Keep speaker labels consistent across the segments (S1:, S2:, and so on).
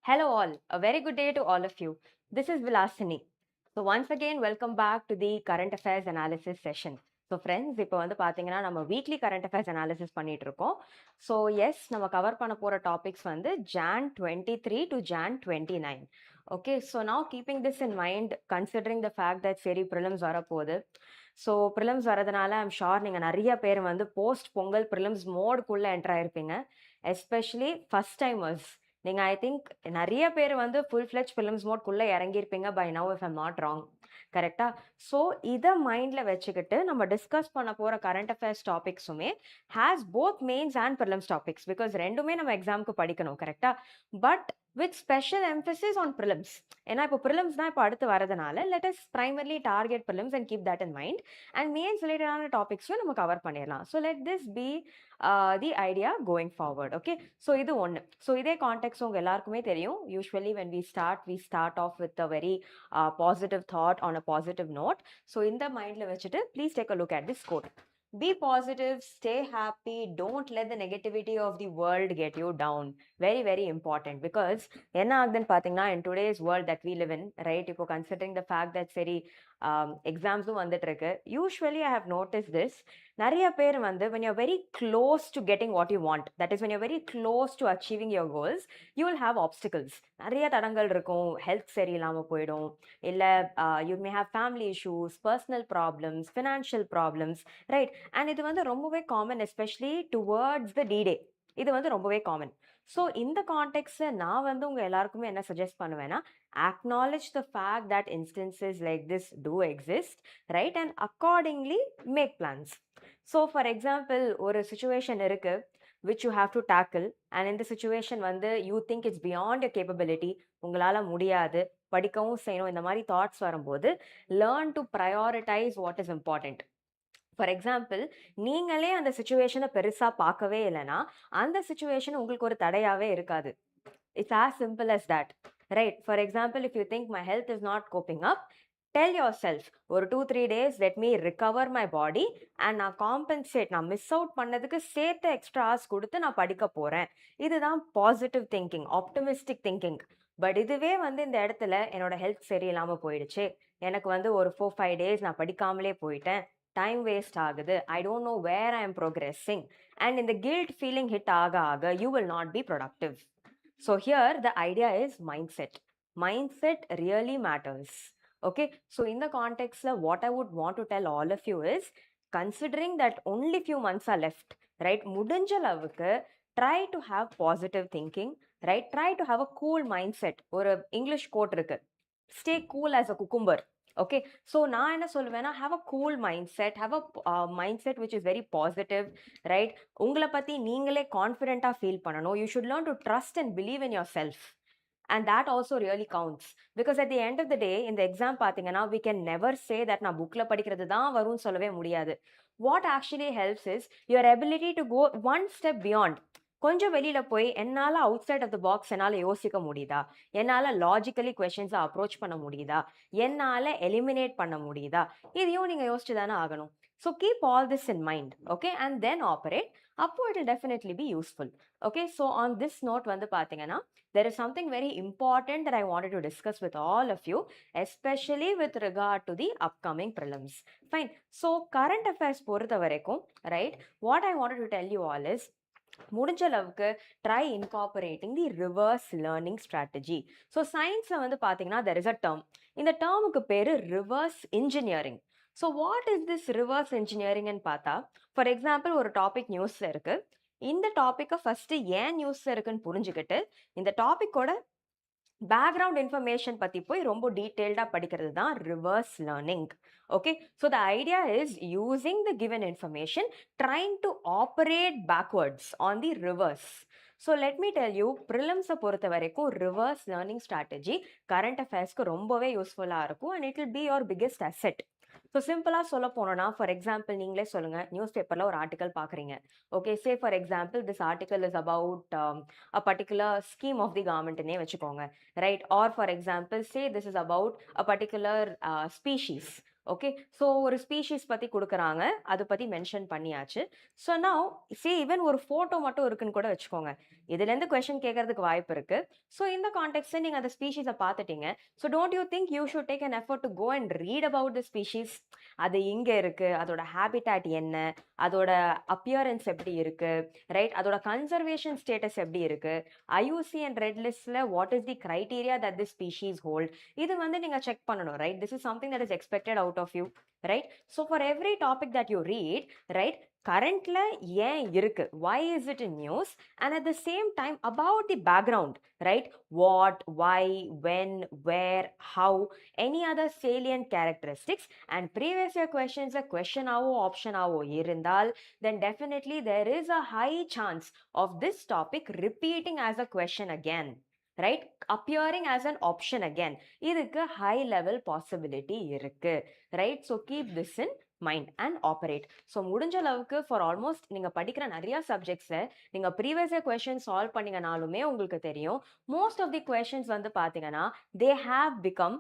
S1: Hello all, a very good day to all of you. This is Vilasini. So once again, welcome back to the Current Affairs Analysis session. So friends, இப்போ வந்து பார்த்தீங்கன்னா நம்ம weekly current affairs analysis பண்ணிட்டு இருக்கோம். So S நம்ம cover பண்ண போகிற topics வந்து Jan 23 to Jan 29. Okay, so now keeping this in mind considering the fact that சரி ப்ரிலிம்ஸ் வரப்போகுது. ஸோ ப்ரிலிம்ஸ் வரதுனால ஐம் ஷோர் நீங்கள் நிறைய பேர் வந்து போஸ்ட் பொங்கல் ப்ரிலிம்ஸ் மோடுக்குள்ளே என்டர் ஆயிருப்பீங்க, எஸ்பெஷலி ஃபர்ஸ்ட் டைமர்ஸ். நீங்கள் ஐ திங்க் நிறைய பேர் வந்து ஃபுல் ஃப்ளெஜ் ஃபிலிம்ஸ் மோட்குள்ளே இறங்கியிருப்பீங்க by now if I'm not wrong, கரெக்டா? ஸோ இதை மைண்டில் வச்சுக்கிட்டு நம்ம டிஸ்கஸ் பண்ண போகிற கரண்ட் அஃபேர்ஸ் டாபிக்ஸுமே has both mains and prelims topics, because ரெண்டுமே நம்ம எக்ஸாமுக்கு படிக்கணும், கரெக்டா? But with special Mphasis on prelims. ஏன்னா இப்போ ப்ரிலிம்ஸ் தான் இப்போ அடுத்து வரதுனால let us primarily target prelims and keep that in mind, and mains ரிலேட்டடான டாபிக்ஸும் நம்ம கவர் பண்ணிடலாம். So let this be the idea going forward. Okay, so இது ஒன்று. ஸோ இதே கான்டெக்ட் உங்கள் எல்லாருக்குமே தெரியும். Usually when we start off with a very positive thought on a positive note. So இந்த மைண்டில் வச்சுட்டு please take a look at this code. Be positive, stay happy, don't let the negativity of the world get you down. Very, very important, because என்ன ஆகுதுன்னு பார்த்தீங்கன்னா in today's world that we live in, right? இப்போ considering the fact that சரி எக்ஸாம்ஸும் வந்துட்டு இருக்கு, usually I have notice this. நிறைய பேர் வந்து when you're very close to getting what you want, that is when you're very close to achieving your goals, you will have obstacles. நிறைய தடங்கள் இருக்கும், ஹெல்த் சரியில்லாமல் போயிடும், இல்லை you may have family issues, personal problems, financial problems, right? And இது வந்து ரொம்பவே common, especially towards the D-Day. இது வந்து ரொம்பவே காமன். ஸோ இந்த கான்டெக்ட்ஸை நான் வந்து உங்கள் எல்லாருக்குமே என்ன சஜஸ்ட் பண்ணுவேன்னா, acknowledge the fact that instances like this do exist, right? And accordingly make plans. So for example, ஒரு situation இருக்கு which you have to tackle, and in the situation வந்து you think it's beyond your capability, உங்களால் முடியாது, படிக்கவும் செய்யணும், இந்த மாதிரி thoughts வரும்போது learn to prioritize what is important. For example, நீங்களே அந்த சுச்சுவேஷனை பெருசாக பார்க்கவே இல்லைன்னா அந்த சுச்சுவேஷன் உங்களுக்கு ஒரு தடையாகவே இருக்காது. It's as simple as that, right? For example, if you think my health is not coping up, tell yourself, ஒரு 2-3 days let me recover my body, and நான் காம்பன்சேட், நான் மிஸ் அவுட் பண்ணதுக்கு சேர்த்து extra hours கொடுத்து நான் படிக்க போகிறேன். இதுதான் positive thinking, optimistic thinking. But இதுவே வந்து இந்த இடத்துல என்னோட ஹெல்த் சரியில்லாமல் போயிடுச்சு, எனக்கு வந்து ஒரு 4-5 days நான் படிக்காமலே போயிட்டேன், டைம் வேஸ்ட் ஆகுது, I don't know where I am progressing, and இந்த கில்ட் ஃபீலிங் ஹிட் ஆக you will not be productive. So here the idea is mind set. Mind set really matters. Okay, so இந்த கான்டெக்ட்ல what I would want to tell all of you is, considering that only few months are left, right? முடிஞ்ச அளவுக்கு try to have positive thinking, right? Try to have a cool mind set. ஒரு English code இருக்கு, stay cool as a cucumber. Okay, so நான் என்ன சொல்லுவேன்னா, have a cool mind set, have a mind set which is very positive, right? உங்களை பற்றி நீங்களே கான்ஃபிடென்ட்டாக feel பண்ணணும். You should learn to trust and believe in your self, and that also really counts, because at the end of the day in the exam பாத்தீங்கன்னா we can never say that நான் புக்ல படிக்கிறது தான் வரும்னு சொல்லவே முடியாது. What actually helps is your ability to go one step beyond. கொஞ்சம் வெளியில போய் என்னால் outside of the box என்னால் யோசிக்க முடியுதா, என்னால் லாஜிக்கலி கொஸ்டின்ஸை அப்ரோச் பண்ண முடியுதா, என்னால் எலிமினேட் பண்ண முடியுதா, இதையும் நீங்கள் யோசிச்சு தானே ஆகணும். So keep all this in mind, okay, and then operate. அப்போ it will definitely be useful. Okay, so on this note வந்து பார்த்தீங்கன்னா, there is something very important that I wanted to discuss with all of you, especially with regard to the upcoming prelims. Fine. So current affairs பொறுத்த வரைக்கும், right, what I wanted to tell you all is, முடிஞ்ச அளவுக்கு try incorporating தி reverse learning strategy. So சயின்ஸில் வந்து பார்த்தீங்கன்னா there is a term. இந்த டேர்முக்கு பேர் reverse engineering. So what is this reverse இன்ஜினியரிங்னு பார்த்தா, ஃபார் எக்ஸாம்பிள் ஒரு டாபிக் நியூஸில் இருக்கு, இந்த டாப்பிக்கை ஃபர்ஸ்ட் ஏன் நியூஸில் இருக்குன்னு புரிஞ்சுக்கிட்டு இந்த டாப்பிக்கோட பேக்ரவுண்ட் இன்ஃபர்மேஷன் பற்றி போய் ரொம்ப டீட்டெயில்டாக படிக்கிறது தான் reverse learning. Okay, so the idea is using the given information, trying to operate backwards on the reverse. So let me tell you, ப்ரிலிம்ஸை பொறுத்த வரைக்கும் ரிவர்ஸ் லேர்னிங் ஸ்ட்ராட்டஜி கரண்ட் அஃபேர்ஸ்க்கு ரொம்பவே யூஸ்ஃபுல்லாக இருக்கும், and it will be your biggest asset. So சிம்பிளாக சொல்ல போனோம்னா, ஃபார் எக்ஸாம்பிள் நீங்களே சொல்லுங்கள், நியூஸ் பேப்பரில் ஒரு ஆர்டிக்கல் பார்க்குறீங்க. Okay, say for example this article is about a particular scheme of the கவர்மெண்ட்னே வச்சுக்கோங்க, right? Or for example say this is about a particular species. Okay, so ஒரு ஸ்பீஷீஸ் பத்தி குடுக்குறாங்க, அத பத்தி மென்ஷன் பண்ணியாச்சு. ஸோ நவ் ஈவன் ஒரு photo மட்டும் இருக்குன்னு கூட வச்சுக்கோங்க. இதுலேருந்து கொஸ்டின் கேட்கறதுக்கு வாய்ப்பு இருக்கு. ஸோ இந்த கான்டெக்ட்ல நீங்க அந்த ஸ்பீஷீஸை பார்த்துட்டீங்க. So don't you think you should take an effort to go and read about the species? அது இங்க இருக்கு, அதோட ஹேபிட்டாட் என்ன, அதோட அப்பியரன்ஸ் எப்படி இருக்கு, ரைட்? அதோட கன்சர்வேஷன் ஸ்டேட்டஸ் எப்படி இருக்கு, ஐயூசி அண்ட் ரெட் லிஸ்ட்ல what is the criteria that the species hold, இது வந்து நீங்க செக் பண்ணணும், right? This is something that is expected out of you, right? So for every topic that you read, right, கரண்ட்ல ஏன் இருக்கு, why is it in news, and at the same time about the background, right? What, why, when, where, how, any other salient characteristics, and previous year questions a question ஆவோ option ஆவோ இருந்தால், then definitely there is a high chance of this topic repeating as a question again, right? Appearing as an option again. இதுக்கு high level possibility இருக்கு, right? So keep this in mind and operate. So முடிஞ்ச அளவுக்கு for almost நீங்க படிக்கிற நிறைய சப்ஜெக்ட்ஸ்ல நீங்க previous year questions solve பண்ணீங்கனாலுமே உங்களுக்கு தெரியும், most of the questions வந்து பாத்தீங்கன்னா they have become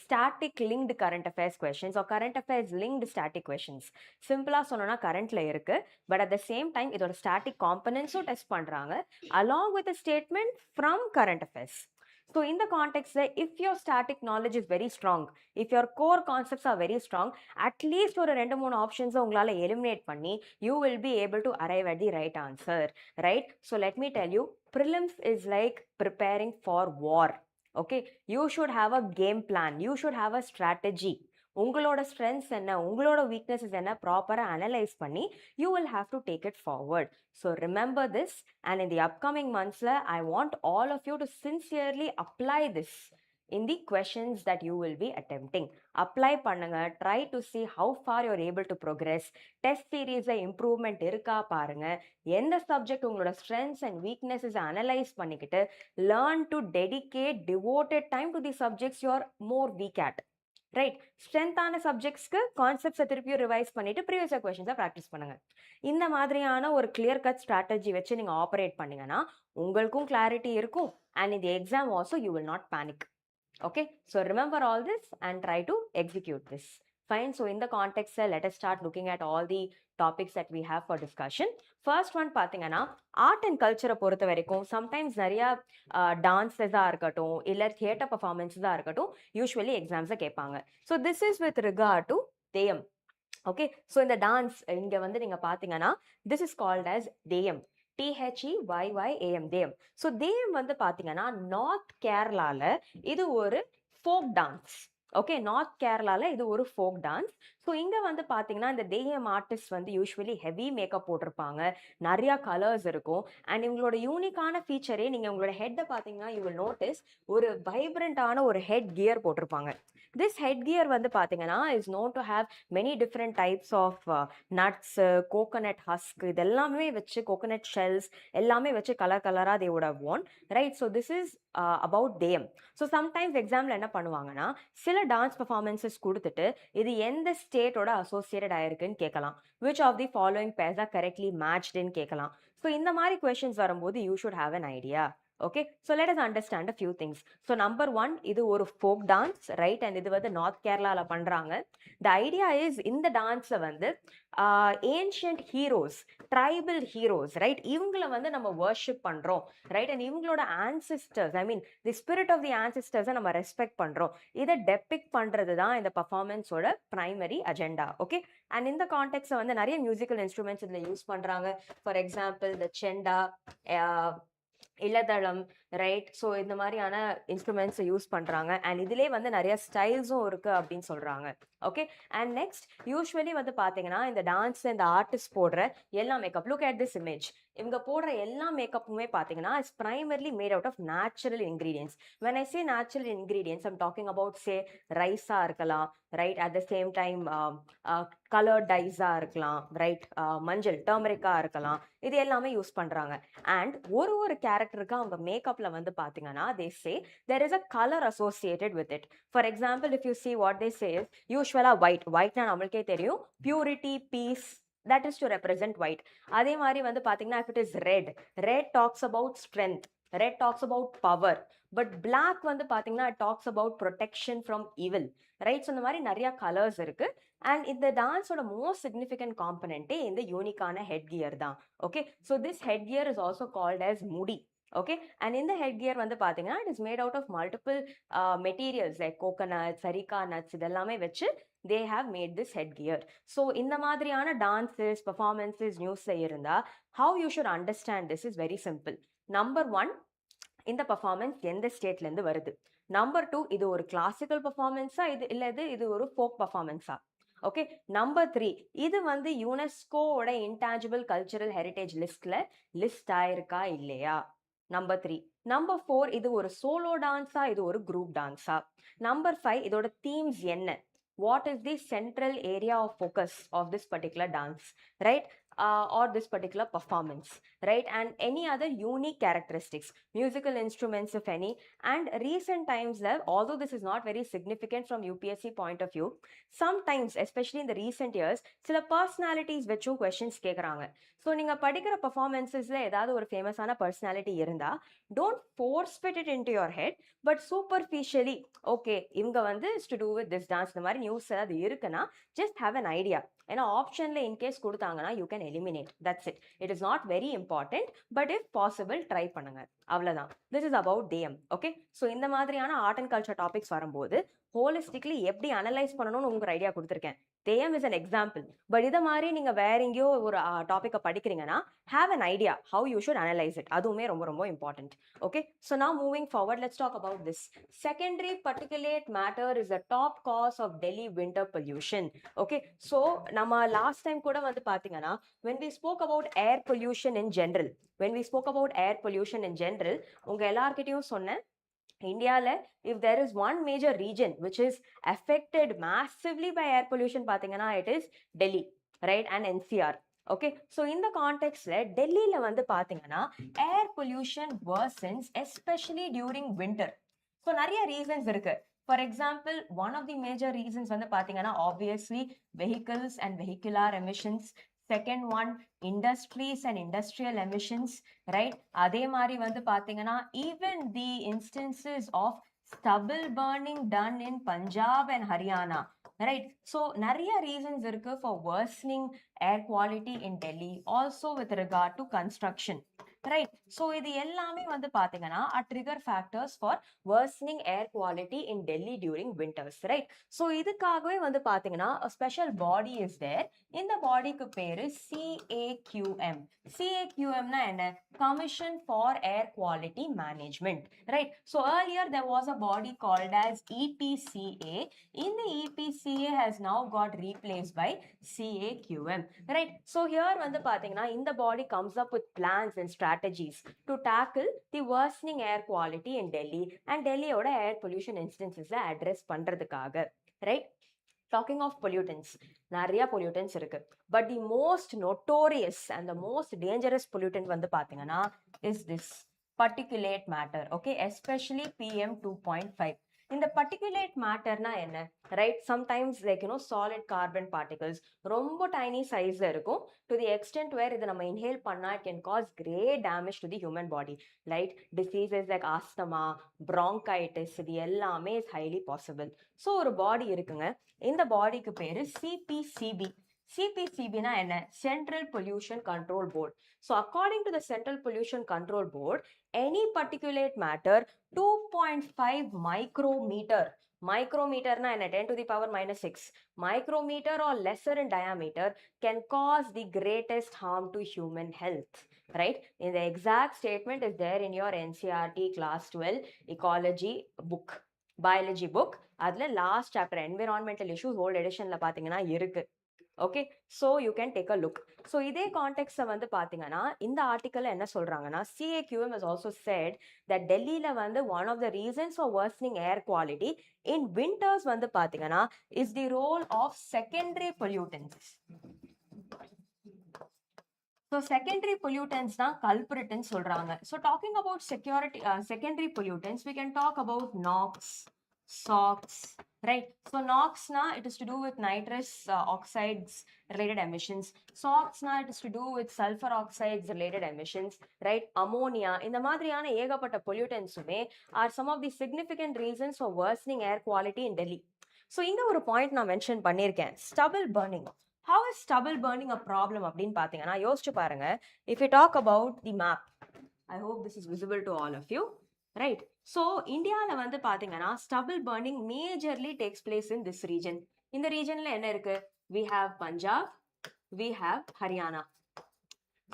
S1: static linked current affairs questions or current affairs linked static questions. சிம்பிளா சொன்னோம்னா கரண்ட்ல இருக்கு, but at the same time இதோட static components-உம் டெஸ்ட் பண்றாங்க along with a statement from current affairs. So in the context, if your static knowledge is very strong, if your core concepts are very strong, at least ஒரு 2-3 options உங்களால eliminate பண்ணி you will be able to arrive at the right answer, right? So let me tell you, prelims is like preparing for war. Okay, you should have a game plan, you should have a strategy. உங்களோட strengths என்ன, உங்களோட weaknesses என்ன ப்ராப்பரா analyse பண்ணி you will have to take it forward. So remember this, and in the upcoming months I want all of you to sincerely apply this in the questions that you will be attempting. Apply பண்ணுங்க, try to see how far you are able to progress. Test series improvement இருக்கா பாருங்க. எந்த subject உங்களோட strengths and weaknesses analyse பண்ணிக்கிட்டு learn to dedicate devoted time to the subjects you are more weak at. Right, ஸ்ட்ரென்த்தான சப்ஜெக்ட்ஸ்க்கு கான்செப்ட்ஸை திருப்பியும் revise பண்ணிட்டு ப்ரீவியஸ் இயர் கொஸ்டின்ஸை ப்ராக்டிஸ் பண்ணுங்க. இந்த மாதிரியான ஒரு கிளியர் கட் ஸ்ட்ராட்டஜி வச்சு நீங்கள் ஆப்ரேட் பண்ணீங்கன்னா உங்களுக்கும் கிளாரிட்டி இருக்கும், அண்ட் இந்த exam also you will not panic. Okay, so remember all this and try to execute this. Fine, so in the context, let us start looking at all the topics that we have for discussion. First one பாத்தீங்கன்னா art and culture பொறுத்த வரைக்கும் sometimes நிறைய டான்ஸஸாக இருக்கட்டும் இல்லை theatre பர்ஃபார்மன்ஸஸாக இருக்கட்டும் usually எக்ஸாம்ஸை கேட்பாங்க. So this is with regard to Theyyam. Okay, so இந்த டான்ஸ் இங்கே வந்து நீங்கள் பார்த்தீங்கன்னா this is called as Theyyam, THEYYAM, Theyyam. So Theyyam வந்து பார்த்தீங்கன்னா நார்த் கேரளால இது ஒரு ஃபோக் டான்ஸ். ஓகே, நார்த் கேரளால இது ஒரு ஃபோக் டான்ஸ். ஸோ இங்கே வந்து பார்த்தீங்கன்னா இந்த தேயம் ஆர்டிஸ்ட் வந்து யூஸ்வலி ஹெவி மேக்கப் போட்டிருப்பாங்க, நிறையா கலர்ஸ் இருக்கும், அண்ட் இவங்களோட யூனிக்கான ஃபீச்சரே நீங்கள் உங்களோட ஹெட்டை பார்த்தீங்கன்னா யூ வில் நோட்டிஸ் ஒரு வைப்ரண்டான ஒரு ஹெட் கியர் போட்டிருப்பாங்க. திஸ் ஹெட் கியர் வந்து பார்த்தீங்கன்னா is known to have many different types of nuts, coconut husk, இதெல்லாமே வச்சு கோகோனட் ஷெல்ஸ் எல்லாமே வச்சு கலர் கலராக they would have worn, right? So this is about Theyyam. So sometimes எக்ஸாமில் என்ன பண்ணுவாங்கன்னா சில டான்ஸ் பர்ஃபார்மன்ஸஸ் கொடுத்துட்டு இது எந்த ஸ்டேட்டோட அசோசியேட்டட் ஆயிருக்குன்னு கேட்கலாம், which of the following pairs are correctly மேட்ச்டுன்னு கேட்கலாம். ஸோ இந்த மாதிரி கொஸ்டின்ஸ் வரும்போது you should have an idea. Okay, so let us understand a few things. So number one, இது ஒரு folk dance, right? And இது வந்து நார்த் கேரளால பண்றாங்க. The idea is இந்த டான்ஸ்ல வந்து ancient heroes, tribal heroes, right? இவங்கள வந்து நம்ம worship பண்றோம், right? And இவங்களோட ancestors, I mean the spirit of the ancestors நம்ம ரெஸ்பெக்ட் பண்றோம். இதை டெபிக் பண்றது தான் இந்த பர்ஃபார்மன்ஸோட பிரைமரி அஜெண்டா. ஓகே, அண்ட் இந்த கான்டெக்ட்ல வந்து நிறைய மியூசிக்கல் இன்ஸ்ட்ருமெண்ட்ஸ் இதுல யூஸ் பண்றாங்க. For example the chenda, elathalam, right? So இந்த மாதிரியான இன்ஸ்ட்ருமெண்ட்ஸை யூஸ் பண்ணுறாங்க, அண்ட் இதிலே வந்து நிறைய ஸ்டைல்ஸும் இருக்குது அப்படின்னு சொல்கிறாங்க. ஓகே, அண்ட் நெக்ஸ்ட் யூஸ்வலி வந்து பார்த்தீங்கன்னா இந்த டான்ஸ் இந்த ஆர்டிஸ்ட் போடுற எல்லா makeup, look at this image, இவங்க போடுற எல்லா மேக்கப்புமே பார்த்தீங்கன்னா it's primarily made out of natural ingredients. when I say natural ingredients, I'm talking about say ரைஸாக இருக்கலாம், right? At the same time colour டைஸாக இருக்கலாம், ரைட்? மஞ்சள் டர்மரிக்காக இருக்கலாம், இது எல்லாமே யூஸ் பண்ணுறாங்க. அண்ட் ஒரு கேரக்டருக்கு அவங்க மேக்கப்ல வந்து பார்த்தீங்கன்னா they say there is a color associated with it. For example, if you see what they say is usually whiteனா நம்மளுக்கே தெரியும் purity, peace, that is to represent white. அதே மாதிரி வந்து பார்த்தீங்கன்னா if it is red talks about strength, red talks about power, but black வந்து பாத்தீங்கன்னா talks about protection from evil, right? So இந்த மாதிரி நிறைய கலர்ஸ் இருக்கு. அண்ட் இந்த டான்ஸோட மோஸ்ட் சிக்னிஃபிகண்ட் காம்பனண்ட்டே இந்த யூனிக்கான ஹெட் கியர் தான். Okay, so this head gear is also called as முடி. ஓகே, அண்ட் இந்த ஹெட் கியர் வந்து பாத்தீங்கன்னா it is made out of multiple materials like coconut, சரிகா நட்ஸ், இதெல்லாமே வச்சு they have made this headgear. So இந்த மாதிரியான dances, performances நியூஸ்ல இருந்தா how you should understand this is very simple. Number 1, இந்த performance எந்த ஸ்டேட்ல இருந்து வருது. Number 2, இது ஒரு கிளாசிக்கல் பர்ஃபார்மன்ஸா இது ஒரு ஃபோக் பர்ஃபார்மன்ஸா. ஓகே, நம்பர் 3, இது வந்து யுனெஸ்கோவோட இன்டான்ஜிபிள் கல்ச்சரல் ஹெரிட்டேஜ் லிஸ்ட்ல லிஸ்ட் ஆயிருக்கா இல்லையா. நம்பர் 3. நம்பர் 4, இது ஒரு சோலோ டான்ஸா, இது ஒரு குரூப் டான்ஸா. நம்பர் 5, இதோட தீம்ஸ் என்ன. What is the central area of focus of this particular dance, right? Or this particular performance, right? And any other unique characteristics, musical instruments if any. And recent times there, although this is not very significant from UPSC point of view, sometimes especially in the recent years சில personalities வச்சும் questions கேக்குறாங்க. So நீங்க படிக்கிற பர்ஃபார்மன்ஸஸ்ல ஏதாவது ஒரு ஃபேமஸான personality இருந்தா don't force fit it into your head, but superficially okay இவங்க வந்து to do with this dance, இந்த மாதிரி நியூஸ் ஏதாவது இருக்குன்னா ஜஸ்ட் ஹேவ் அன் ஐடியா. ஏன்னா ஆப்ஷன்ல இன்கேஸ் கொடுத்தாங்கன்னா you can eliminate, that's it. It is not very important, but if possible try பண்ணுங்க, அவ்வளவுதான். This is about DM. Okay, so இந்த மாதிரியான ஆர்ட் அண்ட் கல்ச்சர் டாபிக்ஸ் வரும்போது ஹோலிஸ்டிக்லி எப்படி அனலைஸ் பண்ணணும்னு உங்களுக்கு ஐடியா கொடுத்துருக்கேன். Them is an example, but இதை மாதிரி நீங்க வேற எங்கேயோ ஒரு டாபிக்கை படிக்கிறீங்கன்னா have an idea how you should analyse it. அதுவுமே ரொம்ப ரொம்ப important. Okay, so now moving forward, let's talk about this. Secondary particulate matter is the top cause of Delhi winter pollution. Okay, so நம்ம last time கூட வந்து பாத்தீங்கன்னா when we spoke about air pollution in general, உங்க எல்லார்கிட்டயும் சொன்னேன் இந்தியால if there is one major region which is affected massively by air pollution பாத்தீங்கன்னா it is Delhi, right? And NCR. Okay, so இந்த கான்டெக்ட்ல டெல்லியில வந்து பாத்தீங்கன்னா air pollution worsens especially during winter. So நிறைய ரீசன்ஸ் இருக்கு. For example, one of the major reasons வந்து பாத்தீங்கன்னா obviously vehicles and vehicular emissions. Second one, industries and industrial emissions, right? அதே மாதிரி வந்து பாத்தீங்கன்னா even the instances of stubble burning done in Punjab and Haryana, right? So நிறைய reasons இருக்கு for worsening air quality in Delhi, also with regard to construction, right? So இது எல்லாமே வந்து பாத்தீங்கன்னா are trigger factors for worsening air quality in Delhi during winters, right? So இதுக்காகவே வந்து பாத்தீங்கன்னா a special body is there. இந்த பாடிக்கு பேரு CAQM. CAQM னா என்ன? Commission for Air Quality Management, right? So earlier there was a body called as EPCA. In the EPCA has now got replaced by CAQM, right? So here வந்து பாத்தீங்கன்னா இந்த body comes up with plans and strategies to tackle the worsening air quality in Delhi and Delhiயோட air pollution instances address பண்றதுக்காக, right? Talking of pollutants, நிறைய pollutants இருக்கு, but the most notorious and the most dangerous pollutant வந்து பாத்தீங்கன்னா is this particulate matter, okay? Especially PM 2.5. இந்த particulate matterனா என்ன, right? Sometimes like solid carbon particles ரொம்ப tiny sizeல இருக்கும், to the extent where இதை நம்ம inhale பண்ணா it can cause great damage to the human body, right? Diseases like asthma, bronchitis, இது எல்லாமே is highly possible. So ஒரு body இருக்குங்க, இந்த பாடிக்கு பேரு CPCB. CPCB னா என்ன? Central Pollution Control Board. So according to the Central Pollution Control Board, any particulate matter 2.5 micrometer. Micrometer na enna? 10 to the power minus 6. Micrometer or lesser in diameter can cause the greatest harm to human health, right? In the exact statement is there in your NCERT class 12 ecology book, biology book. அதுல last chapter environmental issues whole editionல பாத்தீங்கன்னா இருக்கு. Okay, so you can take a look. So இதே context வந்து பாத்தீங்கன்னா இந்த article என்ன சொல்றாங்கன்னா CAQM has also said that டெல்லியில வந்து one of the reasons for worsening air quality in winters வந்து பாத்தீங்கன்னா is the role of secondary pollutants. So secondary pollutants தான் culprit ன்னு சொல்றாங்க. So talking about secondary pollutants, we can talk about NOx, SOx, right? So NOx na it is to do with nitrous oxides related emissions. SOx na it is to do with sulfur oxides related emissions, right? Ammonia இந்த மாதிரியான ஏகப்பட்ட pollutants are some of the significant reasons for worsening air quality in Delhi. So இங்க ஒரு point நான் mention பண்ணியிருக்கேன், stubble burning. How is stubble burning a problem அப்படின்னு பாத்தீங்கன்னா யோசிச்சு பாருங்க. If you talk about the map, I hope this is visible to all of you, right? So இந்தியால வந்து பாத்தீங்கன்னா stubble burning majorly takes place in this region. இந்த regionல என்ன இருக்கு? We have Punjab, we have Haryana.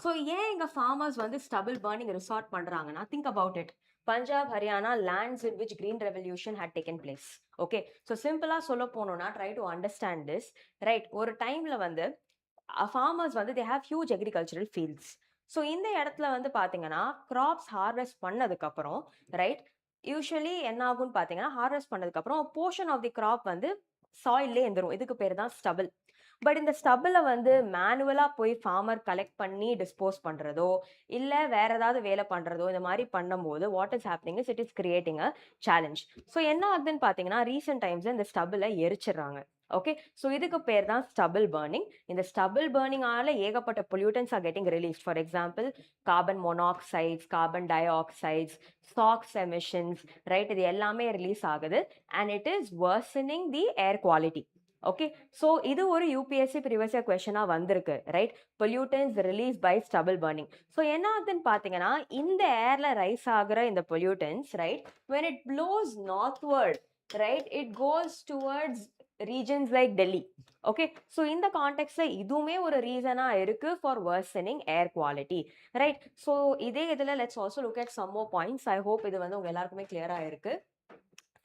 S1: So ஏன் இங்க farmers வந்து stubble burning resort பண்றாங்கன்னா, think about it. Punjab, Haryana, lands in which green revolution had taken place. Okay, so simple சொல்ல போனோம்னா try to understand this, right? ஒரு டைம்ல வந்து farmers வந்து they have huge agricultural fields. So இந்த இடத்துல வந்து பார்த்தீங்கன்னா கிராப்ஸ் ஹார்வெஸ்ட் பண்ணதுக்கு அப்புறம், ரைட், யூஸ்வலி என்ன ஆகும்னு பார்த்தீங்கன்னா ஹார்வெஸ்ட் பண்ணதுக்கு அப்புறம் போர்ஷன் ஆஃப் தி கிராப் வந்து சாயிலே இருந்துரும். இதுக்கு பேர் தான் ஸ்டபிள். பட் இந்த ஸ்டபிளை வந்து மேனுவலாக போய் ஃபார்மர் கலெக்ட் பண்ணி டிஸ்போஸ் பண்ணுறதோ இல்லை வேற ஏதாவது வேலை பண்ணுறதோ இந்த மாதிரி பண்ணும்போது what is happening is it is creating a challenge. So என்ன ஆகுதுன்னு பார்த்தீங்கன்னா ரீசெண்ட் டைம்ஸ் இந்த ஸ்டபிளை எரிச்சிடுறாங்க. ஓகே, ஸோ இதுக்கு பேர் தான் ஸ்டபிள் பர்னிங். இந்த ஸ்டபிள் பர்னிங்கால ஏகப்பட்ட pollutants are getting release. For example carbon monoxides, carbon dioxides, SOx emissions, right, இது எல்லாமே ரிலீஸ் ஆகுது and it is worsening the air quality. Okay, so இது ஒரு யூபிஎஸ்சி ப்ரீவியஸ் இயர் கொஸ்டினா வந்திருக்கு, right? Pollutants release by stubble burning. So என்ன ஆகுதுன்னு பார்த்தீங்கன்னா இந்த ஏர்ல ரைஸ் ஆகுற இந்த pollutants, right, when it blows northward, right, it goes towards regions like Delhi. Okay, so in the context இதுவுமே ஒரு ரீசனா இருக்கு for worsening air quality, right? So இதே இதுல let's also look at some more points. I hope இது வந்து உங்க எல்லாருக்குமே கிளியரா இருக்கு.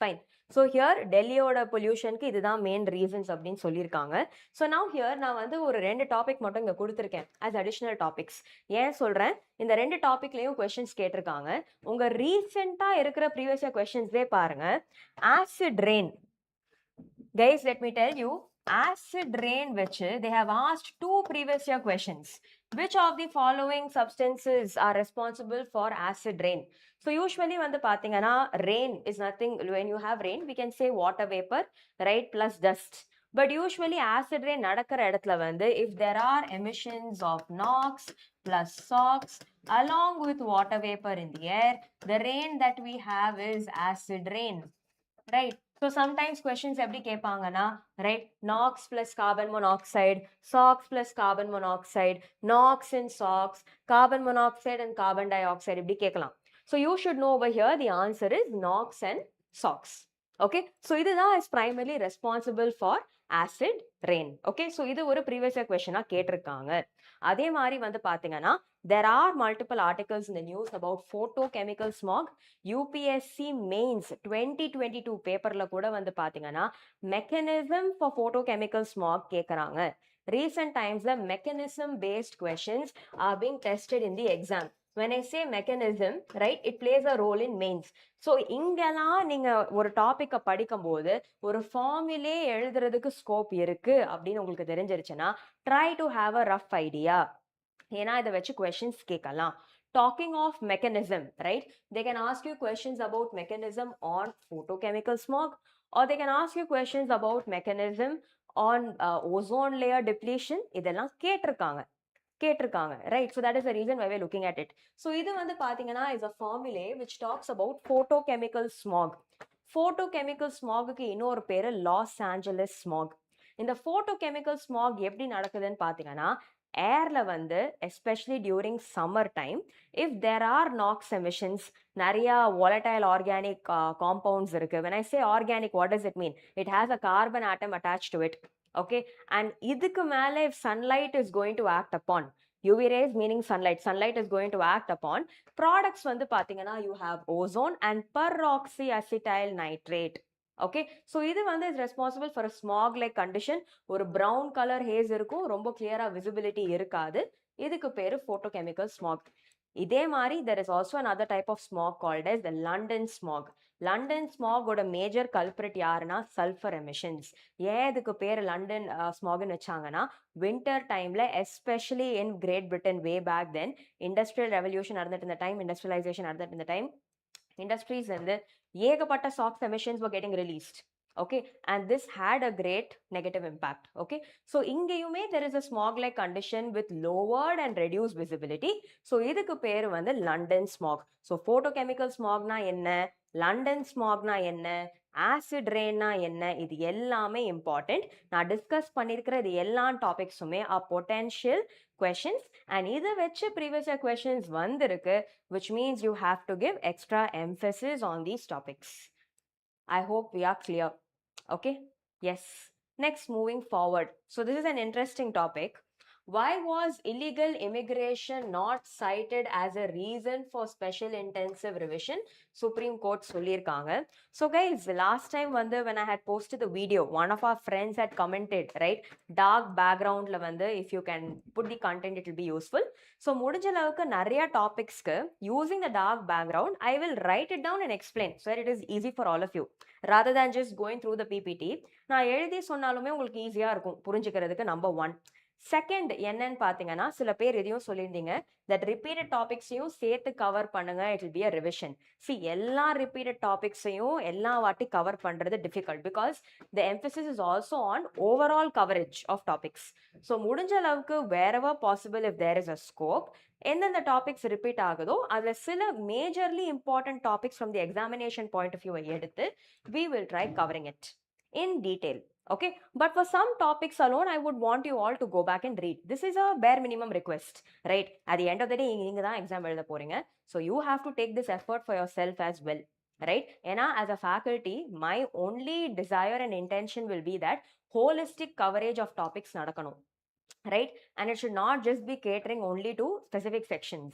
S1: Fine. So here டெல்லியோட பொல்யூஷனுக்கு இதுதான் மெயின் ரீசன்ஸ் அப்படின்னு சொல்லியிருக்காங்க. ஸோ now here நான் வந்து ஒரு 2 டாபிக் மட்டும் இங்க கொடுத்துருக்கேன் as additional topics. ஏன் சொல்றேன், இந்த 2 டாபிக்லயும் கொஸ்டின்ஸ் கேட்டிருக்காங்க. உங்க ரீசெண்டா இருக்கிற ப்ரீவியஸ் இயர் கொஸ்டின்ஸ்லேயே பாருங்க. Acid rain, guys, let me tell you, acid rain which they have asked 2 previous year questions. Which of the following substances are responsible for acid rain? So usually when the pathingana rain is nothing, when you have rain we can say water vapor, right, plus dust. But usually acid rain nadakara edathla vande if there are emissions of NOx plus SOx along with water vapor in the air, the rain that we have is acid rain, right? So sometimes questions எப்படி கேட்பாங்கன்னா, right, NOx plus carbon monoxide, SOx plus carbon monoxide, NOx and SOx, carbon monoxide and carbon dioxide இப்படி கேட்கலாம். So you should know over here the answer is NOx and SOx. Okay, so இதுதான் is primarily responsible for acid rain. Okay, so இது ஒரு previous year question கேட்டிருக்காங்க. அதே மாதிரி வந்து பாத்தீங்கன்னா there are multiple articles in the news about photochemical smog. UPSC mains 2022 பேப்பர்ல கூட வந்து பாத்தீங்கன்னா mechanism for photochemical smog கேக்குறாங்க. Recent times the mechanism based questions are being tested in the exam. When I say mechanism, right, it plays a role in mains. So இங்கெல்லாம் நீங்க ஒரு டாபிக்க படிக்கும் போது ஒரு ஃபார்முலே எழுதுறதுக்கு ஸ்கோப் இருக்கு அப்படின்னு உங்களுக்கு தெரிஞ்சிருச்சுன்னா try to have a rough idea. ஏன்னா இதை வச்சு questions கேட்கலாம். Talking of mechanism, right, they can ask you questions about mechanism on photochemical smog, or they can ask you questions about mechanism on ozone layer depletion. இதெல்லாம் கேட்டிருக்காங்க, right? So that is the reason why we're looking at it. So இது வந்து பாத்தீங்கன்னா is a formula which talks about photochemical smog. Photochemical smogக்கு இன்னொரு பேரு Los Angeles smog. இந்த photochemical smog எப்படி நடக்குதுன்னு பாத்தீங்கன்னா ஏர்ல வந்து especially during summer time if there are NOx emissions, நிறைய volatile organic compounds இருக்கு. when I say organic, what does it mean? It has a carbon atom attached to it. Okay, and இதுக்கு மேல if sunlight is going to act upon, UV rays meaning sunlight is going to act upon products வந்து பாத்தீங்கன்னா you have ozone and peroxyacetyl nitrate. Okay, so இது வந்து is responsible for a smack like condition. ஒரு brown colour has இருக்கும், ரொம்ப கிளியரா visibility இருக்காது. இதுக்கு பேரு photochemical smog. இதே மாதிரி there is also another type of smog called as the London smog. London ஸ்மாகோட மேஜர் கல்பிரிட் யாருன்னா சல்ஃபர் எமிஷன்ஸ். ஏன் இதுக்கு பேர் லண்டன் ஸ்மாக்னு வச்சாங்கன்னா வின்டர் டைம்ல especially in Great Britain way back then industrial revolution நடந்துட்டு இந்த டைம், இண்டஸ்ட்ரியலைசேஷன் நடந்துட்டு இந்த டைம், இண்டஸ்ட்ரீஸ் வந்து ஏகப்பட்ட SOx emissions were getting released. Okay, and this had a great negative impact. Okay, so ingeyume there is a smog like condition with lowered and reduced visibility. So idukku peru vandu London smog. So photochemical smog na enna, London smog na enna, acid rain na enna, இது எல்லாமே important. நான் discuss பண்ணிருக்கிற இது எல்லா டாபிக்ஸுமே are potential questions, and இதை வச்சு previous year questions வந்திருக்கு, which means you have to give extra emphasis on these topics. I hope we are clear. Okay, yes. Next, moving forward. So this is an interesting topic. Why was illegal immigration not cited as a reason for special intensive revision? Supreme Court sollirukanga. So guys, last time when I had posted the video, one of our friends had commented, right? Dark background la if you can put the content, it will be useful. So முடிஞ்ச அளவுக்கு நிறைய டாபிக்ஸ்க்கு using the dark background, I will write it down and explain so that it is easy for all of you rather than just going through the PPT. நான் எழுதி சொன்னாலுமே உங்களுக்கு ஈஸியா இருக்கும் புரிஞ்சுக்கிறதுக்கு. நம்பர் 1. செகண்ட் என்னன்னு பாத்தீங்கன்னா, சில பேர் எதையும் சொல்லியிருந்தீங்க தட் ரிப்பீட்டட் டாபிக்ஸையும் சேர்த்து கவர் பண்ணுங்க, it will be a revision. See, எல்லா ரிப்பீட்டட் டாபிக்ஸையும் எல்லா வாட்டி கவர் பண்றது difficult because the emphasis is also on overall coverage of topics. So முடிஞ்ச அளவுக்கு wherever possible if there is a scope, எந்தெந்த டாபிக்ஸ் ரிப்பீட் ஆகுதோ அதில் சில majorly important topics from the examination point of வியூவை எடுத்து we will try covering it in detail. Okay, but for some topics alone, I would want you all to go back and read. This is a bare minimum request, right? At the end of the day, நீங்க தான் exam எழுத போறீங்க, so you have to take this effort for yourself as well, right? ஏன்னா as a faculty, my only desire and intention will be that holistic coverage of topics நடக்கணும், right? And it should not just be catering only to specific sections.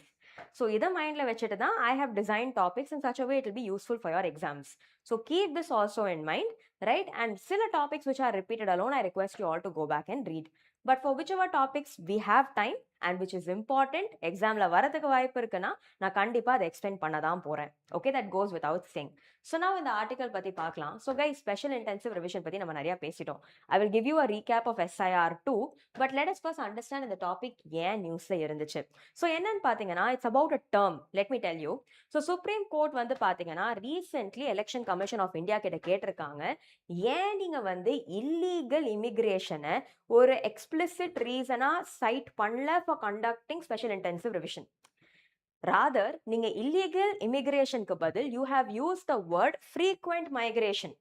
S1: So இதை மைண்ட்ல வச்சுட்டு தான் I have designed topics in such a way it will be useful for your exams. So keep this also in mind, right? And சில topics which are repeated alone, I request you all to go back and read. But for whichever topics we have time and which is important, examல வரதுக்கு வாய்ப்பு இருக்குன்னா நான் கண்டிப்பா அதை explain பண்ண தான் போறேன். Okay, that goes without saying. So now இந்த ஆர்டிகல் பத்தி பார்க்கலாம். So guys, special intensive revision பத்தி நம்ம நிறைய பேசிட்டோம். I will give you a recap of SIR 2, but let us first understand இந்த டாபிக் ஏன் நியூஸ்ல இருந்துச்சு. So என்னன்னு பாத்தீங்கன்னா, it's about a term. Let me tell you. So Supreme Court வந்து பாத்தீங்கன்னா recently Election Commission of India கிட்ட கேட்டிருக்காங்க, ஏன் நீங்க illegal immigration ஒரு explicit reason cite பண்ணல for conducting special intensive revision. Rather, நீங்க illegal immigration க்கு பதில் you have used the word frequent migration.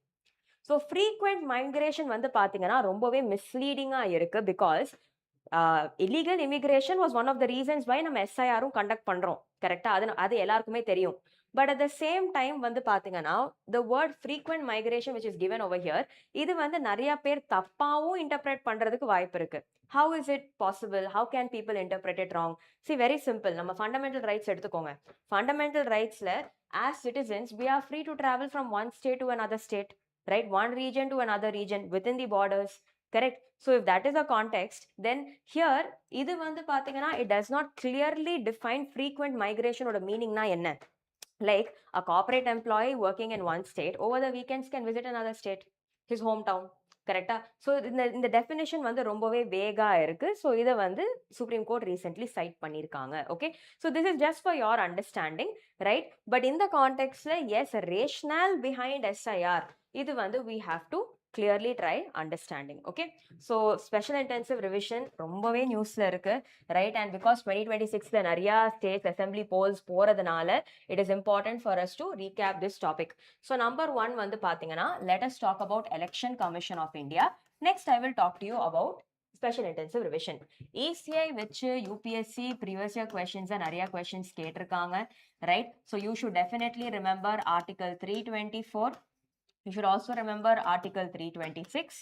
S1: So frequent migration பாத்தீங்கன்னா ரொம்பவே misleading-ஆ இருக்கு because illegal immigration was one of the reasons why நம்ம SIR-ம் conduct பண்றோம், கரெக்டா? அது எல்லாருக்குமே தெரியும். But at the same time பாத்தீங்கன்னா the word frequent migration which is given over here, இது நிறைய பேர் தப்பாவும் interpret பண்றதுக்கு வாய்ப்பு இருக்கு. How is it possible? How can people interpret it wrong? See, very simple. நம்ம fundamental rights எடுத்துக்கோங்க. Fundamental rightsல as citizens we are free to travel from one state to another state, right? One region to another region within the borders, correct? So if that is a context, then here இது பாத்தீங்கன்னா it does not clearly define frequent migration ஓட meaning na என்ன. Like a corporate employee working in one state over the weekends can visit another state, his hometown, correct? So இந்த definition ரொம்பவே வேகா இருக்கு. So இதை Supreme Court recently cite பண்ணிருக்காங்க. Okay, so this is just for your understanding, right? But in the context, yes, rationale behind SIR, இது we have to clearly try understanding. Okay, so special intensive revision ரொம்பவே நியூஸ்ல இருக்கு, right? And because 2026ல நிறைய states assembly polls போறதுனால it is important for us to recap this topic. So number 1 பாத்தீங்கன்னா, let us talk about Election Commission of India. Next I will talk to you about special intensive revision. ECI வச்சு UPSC previous year questions நிறைய questions கேட்டிருக்காங்க, right? So you should definitely remember article 324. You should also remember article 326,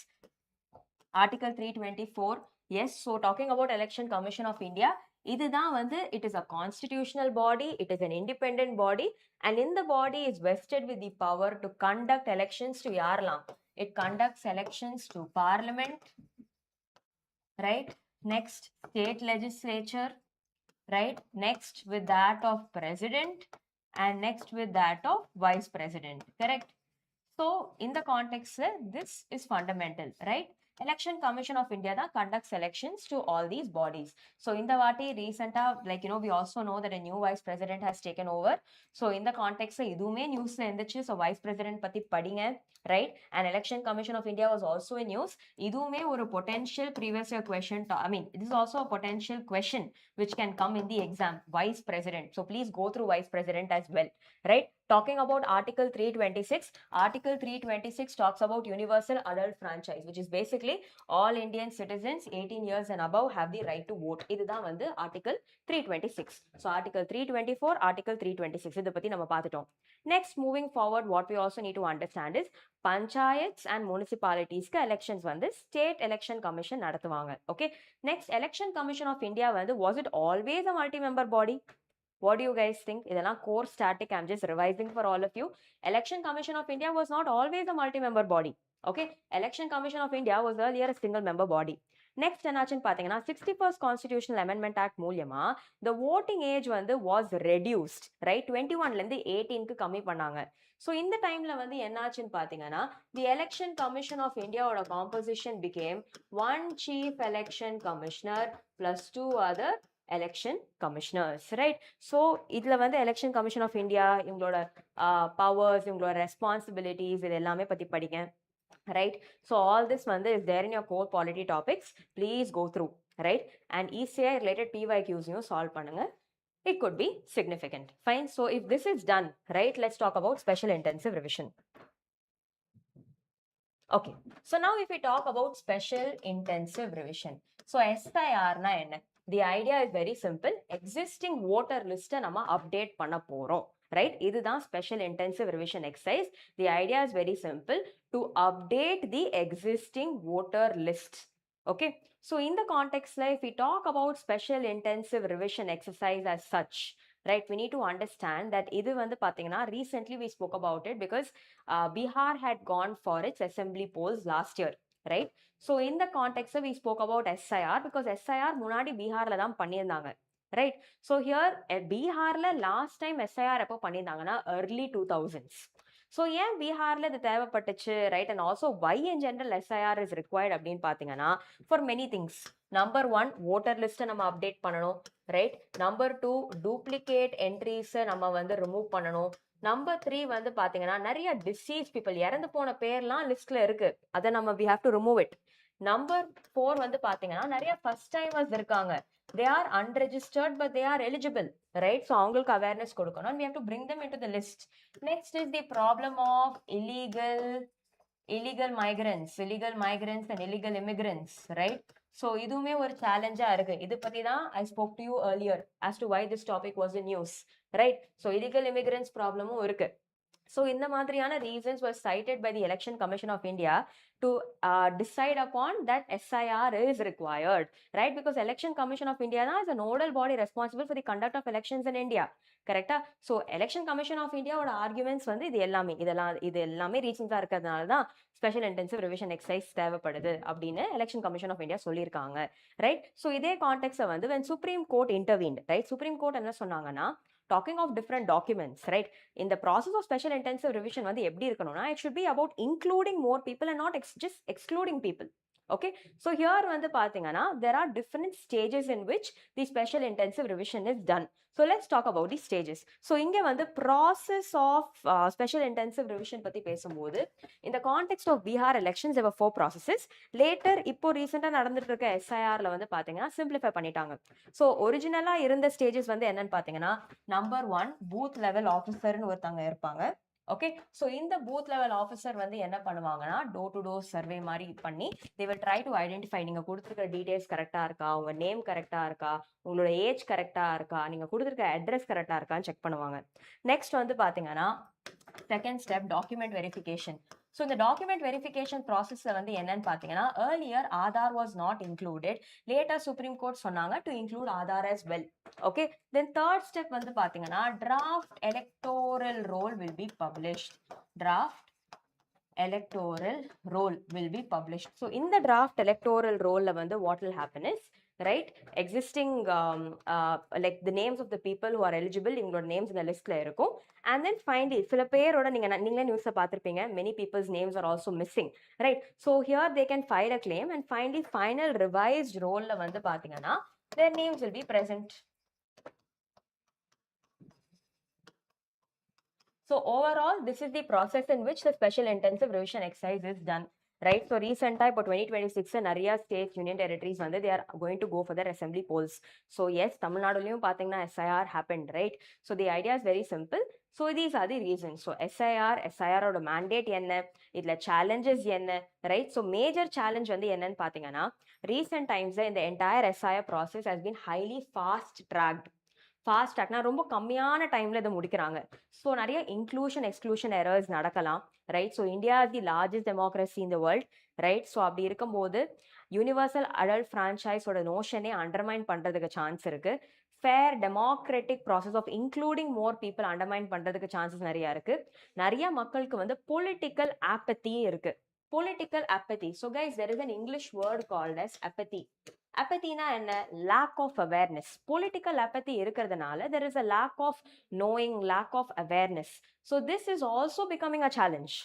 S1: article 324. Yes, so talking about Election Commission of India, it is a constitutional body, it is an independent body, and in the body is vested with the power to conduct elections to yaarlam. It conducts elections to parliament, right? Next, state legislature, right? Next with that of president, and next with that of vice president, correct? So in the context, this is fundamental, right? Election Commission of India that conducts elections to all these bodies. So in the vati recent like we also know that a new vice president has taken over. So in the context idume news la endichu, so vice president patti padinga, right? And Election Commission of India was also in news. Idume or a potential previous year question I mean this is also a potential question which can come in the exam, vice president. So please go through vice president as well, right? Talking about Article 326, Article 326 talks about universal adult franchise, which is basically all Indian citizens 18 years and above have the right to vote. இதுதான் வந்து Article 326. So Article 324, Article 326 இதை பத்தி நம்ம பார்த்துட்டோம். Next, moving forward, what we also need to understand is panchayats and municipalities elections வந்து state election commission நடத்துவாங்க. Okay. Next, Election Commission of India வந்து was it always a multi-member body? What do you guys think? இதெல்லாம் core static. I'm just revising for all of you. Election Commission of India was not always a multi-member body. Okay. Election Commission of India was earlier a single member body. Next என்னாச்சுன்னு பாத்தீங்கன்னா 61st Constitutional Amendment Act மூலியமா the voting age வந்து was reduced, right? 21ல இருந்து 18க்கு கம்மி பண்ணாங்க. So இந்த டைம்ல வந்து என்னாச்சுன்னு பாத்தீங்கன்னா the Election Commission of India ஓட composition became one chief election commissioner plus two other election commissioners, right? So இதுல வந்து Election Commission of India இவங்களோட powers, இவங்களோட responsibilities இது எல்லாமே பத்தி படிங்க, right? So all this வந்து is there in your core polity topics. Please go through, right? And ECI related PYQs solve பண்ணுங்க. It could be significant. Fine. So if this is done, right, let's talk about special intensive revision. Okay. So now if we talk about special intensive revision. So SIR na enna? The idea is very simple. Existing voter list நம்ம update பண்ண போறோம், right? இதுதான் special intensive revision exercise. The idea is very simple, to update the existing voter list. Okay. So in the context, if we talk about special intensive revision exercise as such, right, we need to understand that idu vandu pathina recently we spoke about it because Bihar had gone for its assembly polls last year, right? So in the context we spoke about SIR because SIR munadi Bihar la dhaan panniranga, right? So here Bihar la last time SIR எப்போ பண்ணிருந்தாங்கன்னா early 2000s. So ஏன் பீகார்ல இது தேவைப்பட்டுச்சு, right? And also why in general SIR is required அப்படின்னு பாத்தீங்கன்னா for many things. Number one, voter list நம்ம update பண்ணணும், right? Number two, duplicate entries நம்ம வந்து remove பண்ணணும். Number three வந்து பாத்தீங்கன்னா நிறைய deceased people இறந்து போன பேர்லாம் லிஸ்ட்ல இருக்கு, அதை நம்ம we have to remove it. Number four வந்து பாத்தீங்கன்னா நிறைய first timers இருக்காங்க, they are unregistered but they are eligible, right? So அவங்களுக்கு awareness கொடுக்கணும் and we have to bring them into the list. Next is the problem of illegal migrants and illegal immigrants, right? So இதுவுமே ஒரு சேலஞ்சா இருக்கு. இது பத்தி தான் I spoke to you earlier as to why this topic was in news, right? So illegal immigrants problemமும் இருக்கு. So இந்த மாதிரியான reasons were cited by the Election Commission of India to decide upon that SIR is required, right? Because Election Commission of India is a nodal body responsible for the conduct of elections in India, correct? So Election Commission of India ஓட arguments வந்து இது எல்லாமே ரீசன்ஸா இருக்கிறதுனால தான் special intensive revision exercise தேவைப்படுது அப்படின்னு election commission of India சொல்லியிருக்காங்க, right? So இதே கான்டெக்ட்ஸை வந்து when Supreme Court intervened, right? Supreme Court என்ன சொன்னாங்கன்னா talking of different documents, right? In the process of special intensive revision வந்து எப்படி இருக்கணும்னா it should be about including more people and not just excluding people. Okay, so here வந்து பாத்தீங்கன்னா there are different stages in which the special intensive revision is done. So let's talk about the stages. So இங்க வந்து process of special intensive revision பத்தி பேசும்போது in the context of Bihar elections there were 4 processes. Later இப்போ ரீசெண்டா நடந்துட்டு இருக்க SIRல வந்து பாத்தீங்கன்னா simplify பண்ணிட்டாங்க. So ஒரிஜினலா இருந்த ஸ்டேஜஸ் வந்து என்னன்னு பாத்தீங்கன்னா number 1 booth level officer ன்னு ஒருத்தங்க இருப்பாங்க. Okay, so இந்த booth level officer வந்து என்ன பண்ணுவாங்கன்னா door to door survey மாதிரி பண்ணி they will try to identify நீங்க கொடுத்திருக்கிற டீடைல்ஸ் கரெக்டா இருக்கா, உங்க நேம் கரெக்டா இருக்கா, உங்களோட ஏஜ் கரெக்டா இருக்கா, நீங்க கொடுத்திருக்கிற அட்ரஸ் கரெக்டா இருக்கான்னு செக் பண்ணுவாங்க. நெக்ஸ்ட் வந்து பாத்தீங்கன்னா second step document verification. So இந்த document verification process வந்து என்னன்னு பாத்தீங்கன்னா earlier Aadhaar was not included. Later Supreme Court சொன்னாங்க to include Aadhaar as well. Okay, then third step வந்து பாத்தீங்கன்னா draft electoral roll will be published. Draft electoral roll will be published. So in the draft electoral roll வந்து what will happen is right? Existing like the names of the people who are eligible, இவங்களோட names இந்த listல இருக்கும். And then finally சில பேரோட நீங்களே நியூஸ்ல பார்த்திருப்பீங்க, many people's names are also missing, right? So here they can file a claim and finally final revised roll வந்து பாத்தீங்கன்னா their names will be present. So overall, this is the process in which the special intensive revision exercise is done, right? So recent type for 2026 நிறைய states, union territories வந்து they are going to go for their assembly polls. So yes, Tamil Naduலயும் பாத்தீங்கன்னா SIR happened, right? So the idea is very simple. So these are the reasons. So SIR ஓட mandate என்ன, இதுல challenges என்ன, right? So major challenge வந்து என்னன்னு பாத்தீங்கன்னா recent times the entire SIR process has been highly fast tracked. Fast ட்ராக்னா ரொம்ப கம்மியான டைம்ல இதை முடிக்கிறாங்க. ஸோ நிறைய இன்க்ளூஷன் எக்ஸ்க்ளூஷன் எரர்ஸ் நடக்கலாம், right? So India is the largest democracy in the world, right? So அப்படி இருக்கும்போது யூனிவர்சல் அடல்ட் ஃப்ரான்ச்சைஸோட நோஷனே அண்டர்மைன் பண்றதுக்கு சான்ஸ் இருக்கு. Fair democratic process of including more people undermine பண்றதுக்கு சான்சஸ் நிறைய இருக்கு. நிறைய மக்களுக்கு வந்து பொலிட்டிக்கல் ஆப்பத்தியே இருக்கு. Political apathy. So guys, there is an English word called as apathy. Apathy na enna? Lack of awareness. Political apathy irukradanaala there is a lack of knowing, lack of awareness. So this is also becoming a challenge.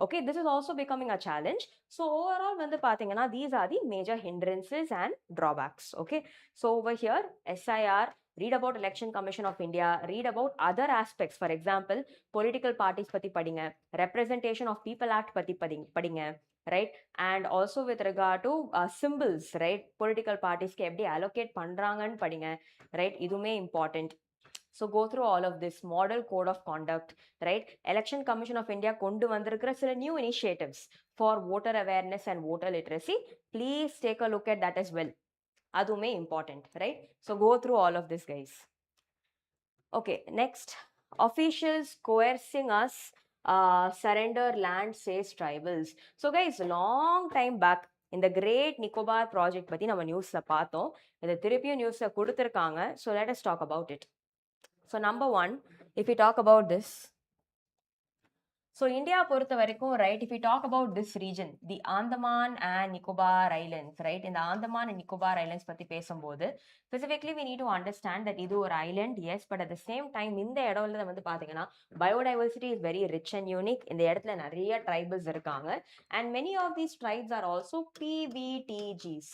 S1: Okay, this is also becoming a challenge. So overall vandu pathina these are the major hindrances and drawbacks. Okay, so over here SIR, read about Election Commission of India, read about other aspects. For example, political parties pati padinga, representation of people act pati padinga, right? And also with regard to symbols, right? Political parties ke eppadi allocate pandrangan padinga, right? Idume important. So go through all of this model code of conduct, right? Election Commission of India kondu vandirukra sila new initiatives for voter awareness and voter literacy. Please take a look at that as well. Adume important, right? So go through all of this, guys. Okay, next, officials coercing us surrender land, says tribals. So guys, long time back in the Great Nicobar project பத்தி நம்ம நியூஸ்ல பார்த்தோம். இதை திருப்பியும் நியூஸ்ல கொடுத்திருக்காங்க. So let us talk about it. So number one, if we talk about this, so India பொறுத்த வரைக்கும், right, if we talk about this region, the Andaman and Nicobar Islands, right, in the Andaman and Nicobar Islands பத்தி பேசும்போது specifically we need to understand that இது ஒரு island, yes, but at the same time இந்த இடத்துல வந்து பாத்தீங்கன்னா biodiversity is very rich and unique. இந்த இடத்துல நிறைய tribals இருக்காங்க and many of these tribes are also PVTGs.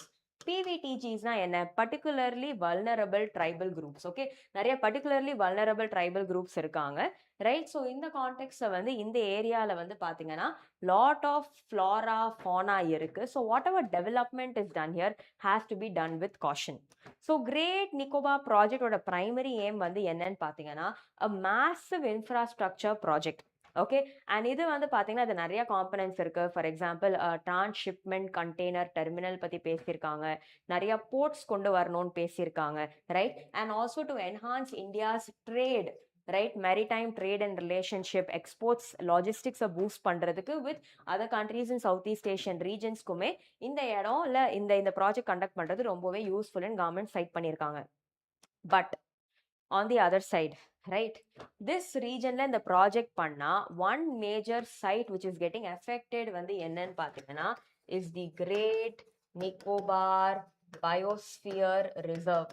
S1: PVTGs na என்ன? Particularly vulnerable tribal groups. Okay, நிறைய particularly vulnerable tribal groups இருக்காங்க, right? So இந்த கான்டெக்ட்ல வந்து இந்த ஏரியால வந்து பாத்தீங்கன்னா lot of flora fauna இருக்கு. So whatever development is done here has to be done with caution. So Great Nicobar project ஓட primary aim வந்து என்னன்னு பாத்தீங்கன்னா a massive infrastructure project. Okay, and இது வந்து பாத்தீங்கன்னா அது நிறைய காம்பனன்ட்ஸ் இருக்கு. For example transshipment container terminal பத்தி பேசியிருக்காங்க, நிறைய போர்ட்ஸ் கொண்டு வரணும்னு பேசியிருக்காங்க, right? And also to enhance India's trade, right? Maritime trade and relationship, exports, logistics boost பண்றதுக்கு with other countries in Southeast Asian regions குமே இந்த இடம்ல இந்த ப்ராஜெக்ட் கண்டக்ட் பண்றது ரொம்பவே யூஸ்ஃபுல் அண்ட் கவர்மெண்ட் சைட் பண்ணியிருக்காங்க. But on the other side, right, this region la இந்த project பண்ணா one major site which is getting affected வந்து என்னன்னு பாத்தீங்கன்னா is the Great Nicobar Biosphere Reserve.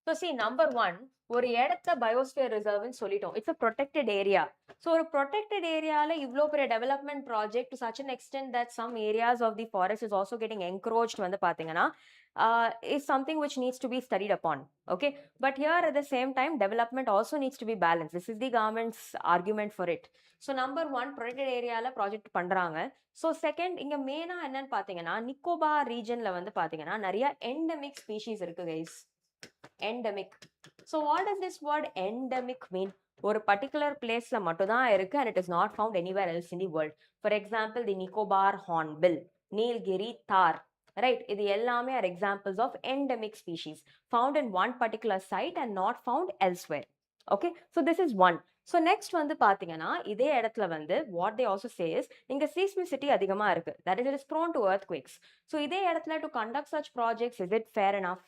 S1: So see, number one, ஒரு இடத்த biosphere ரிசர்வ்னு சொல்லிட்டோம், it's a protected area. So ஒரு protected areaல இவ்ளோ பெரிய development project to such an extent that some areas of the forest is also getting encroached வந்து பாத்தீங்கன்னா is something which needs to be studied upon. Okay, but here at the same time development also needs to be balanced. This is the government's argument for it. So number one, protected areaல project பண்றாங்க. So second, இங்க மெயினா என்னன்னு பாத்தீங்கன்னா நிக்கோபார் ரீஜன்ல வந்து பாத்தீங்கன்னா நிறைய endemic species இருக்கு guys. Endemic. So what does this word endemic mean? ஒரு particular placeல மட்டும் தான் இருக்கு and it is not found anywhere else in the world. For example, the Nicobar hornbill, Nilgiri tar, right? இது எல்லாமே are examples of endemic species found in one particular site and not found elsewhere. Okay, so this is one. So next வந்து பாத்தீங்கன்னா இதே இடத்துல வந்து what they also say is இங்க seismicity அதிகமா இருக்கு, that is it is prone to earthquakes. So இதே இடத்துல to conduct such projects, is it fair enough?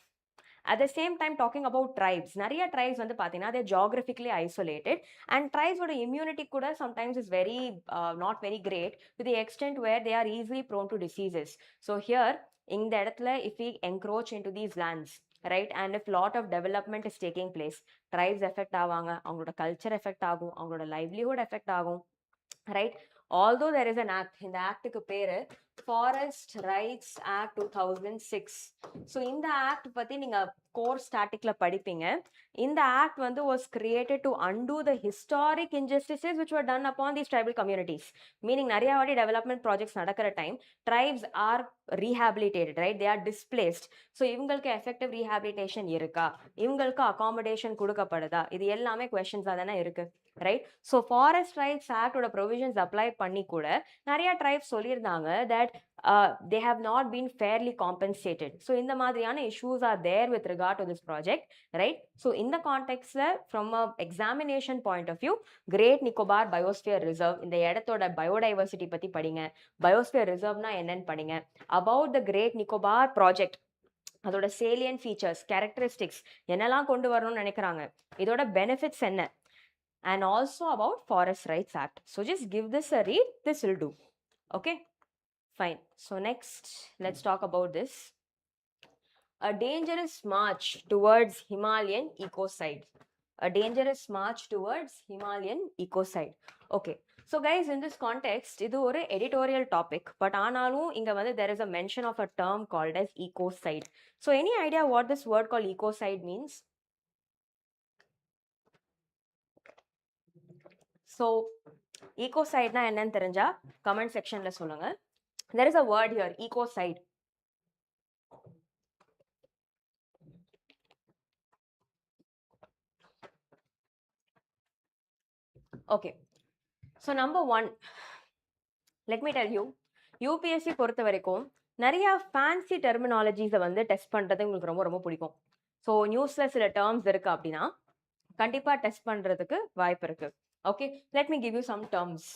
S1: At the same time, talking about tribes, நிறைய tribes வந்து பார்த்தீங்கன்னா they're geographically isolated, and tribes ஓட immunity கூட sometimes is very not very great to the extent where they are easily prone to diseases. So here இந்த இடத்துல if we encroach into these lands, right, and if lot of development is taking place, tribes affect ஆவாங்க, அவங்களோட culture affect ஆகும், அவங்களோட livelihood affect ஆகும், right? Although there is an act, இந்த ஆக்டுக்கு பேரு Forest Rights Act 2006. So இந்த act பத்தி நீங்க கோர் ஸ்டாட்டிக்ல படிப்பீங்க. இந்த ஆக்ட் வந்து was created to undo the historic injustices which were done upon these tribal communities. Meaning நிறைய வாட்டி development projects நடக்கிற time tribes are rehabilitated, right? They are displaced. So இவங்களுக்கு effective rehabilitation இருக்கா, இவங்களுக்கு accommodation கொடுக்கப்படுதா, இது எல்லாமே questions தானே இருக்கு, right? So Forest Rights Act ஓட provisions apply பண்ணி கூட நிறைய tribes சொல்லியிருந்தாங்க that they have not been fairly compensated. So இந்த மாதிரியான issues are there with regard to this project, right? So in the context from a examination point of view, Great Nicobar Biosphere Reserve, இந்த இடத்தோட biodiversity பத்தி படிங்க, Biosphere Reserve-னா என்னன்னு படிங்க, about the Great Nicobar project, அதோட salient features, characteristics என்னெல்லாம் கொண்டு வரணும்னு நினைக்கிறாங்க, இதோட benefits என்ன, and also about Forest Rights Act. So just give this a read, this will do. Okay, fine. So next, let's talk about this. A dangerous march towards Himalayan ecocide. A dangerous march towards Himalayan ecocide. Okay. So guys, in this context, இது ஒரு editorial topic, but ஆனாலும் இங்க வந்து there is a mention of a term called as ecocide. So any idea what this word called ecocide means? So ecocide-னா என்னன்னு தெரிஞ்சா comment sectionல சொல்லுங்க. There is a word here, ecocide. Okay. So number one, let me tell you, UPSC பொறுத்த வரைக்கும் நிறைய fancy terminologies வந்து test பண்றது உங்களுக்கு ரொம்ப ரொம்ப பிடிக்கும். ஸோ நியூஸ்ல சில டேர்ம்ஸ் இருக்கு அப்படின்னா கண்டிப்பா டெஸ்ட் பண்றதுக்கு வாய்ப்பு இருக்கு. Okay, let me give you some terms.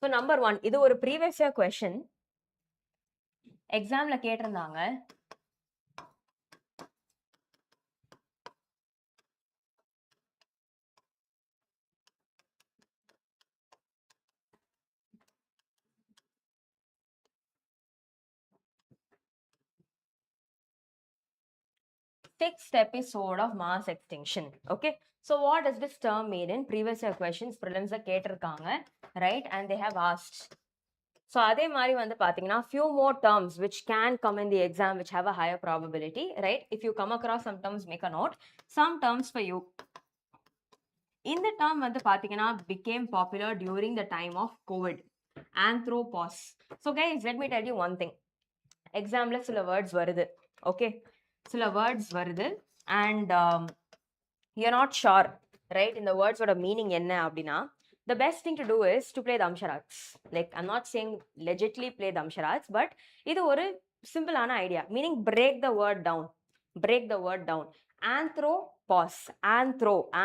S1: So number one, இது ஒரு ப்ரீவியஸ் இயர் கொஸ்டின், எக்ஸாம்ல கேட்டிருந்தாங்க. Sixth episode of mass extinction. Okay, so what does this term mean in previous year questions? Prelims கேட்டிருக்காங்க, right, and they have asked. So அதே மாதிரி வந்து பாத்தீங்கன்னா few more terms which can come in the exam which have a higher probability, right? If you come across some terms, make a note. Some terms for you. இந்த term வந்து பாத்தீங்கன்னா became popular during the time of COVID. Anthropos. So guys, let me tell you one thing. Examல சில words வருது, okay? சில words வருது and you're not sure, right, இந்த words ஓட meaning என்ன அப்படின்னா the best thing to do is to play the Amsharats. Like, I'm not saying legitimately play the Amsharats, but இது ஒரு சிம்பிளான idea, meaning break the word down. Break the word down. Anthropos,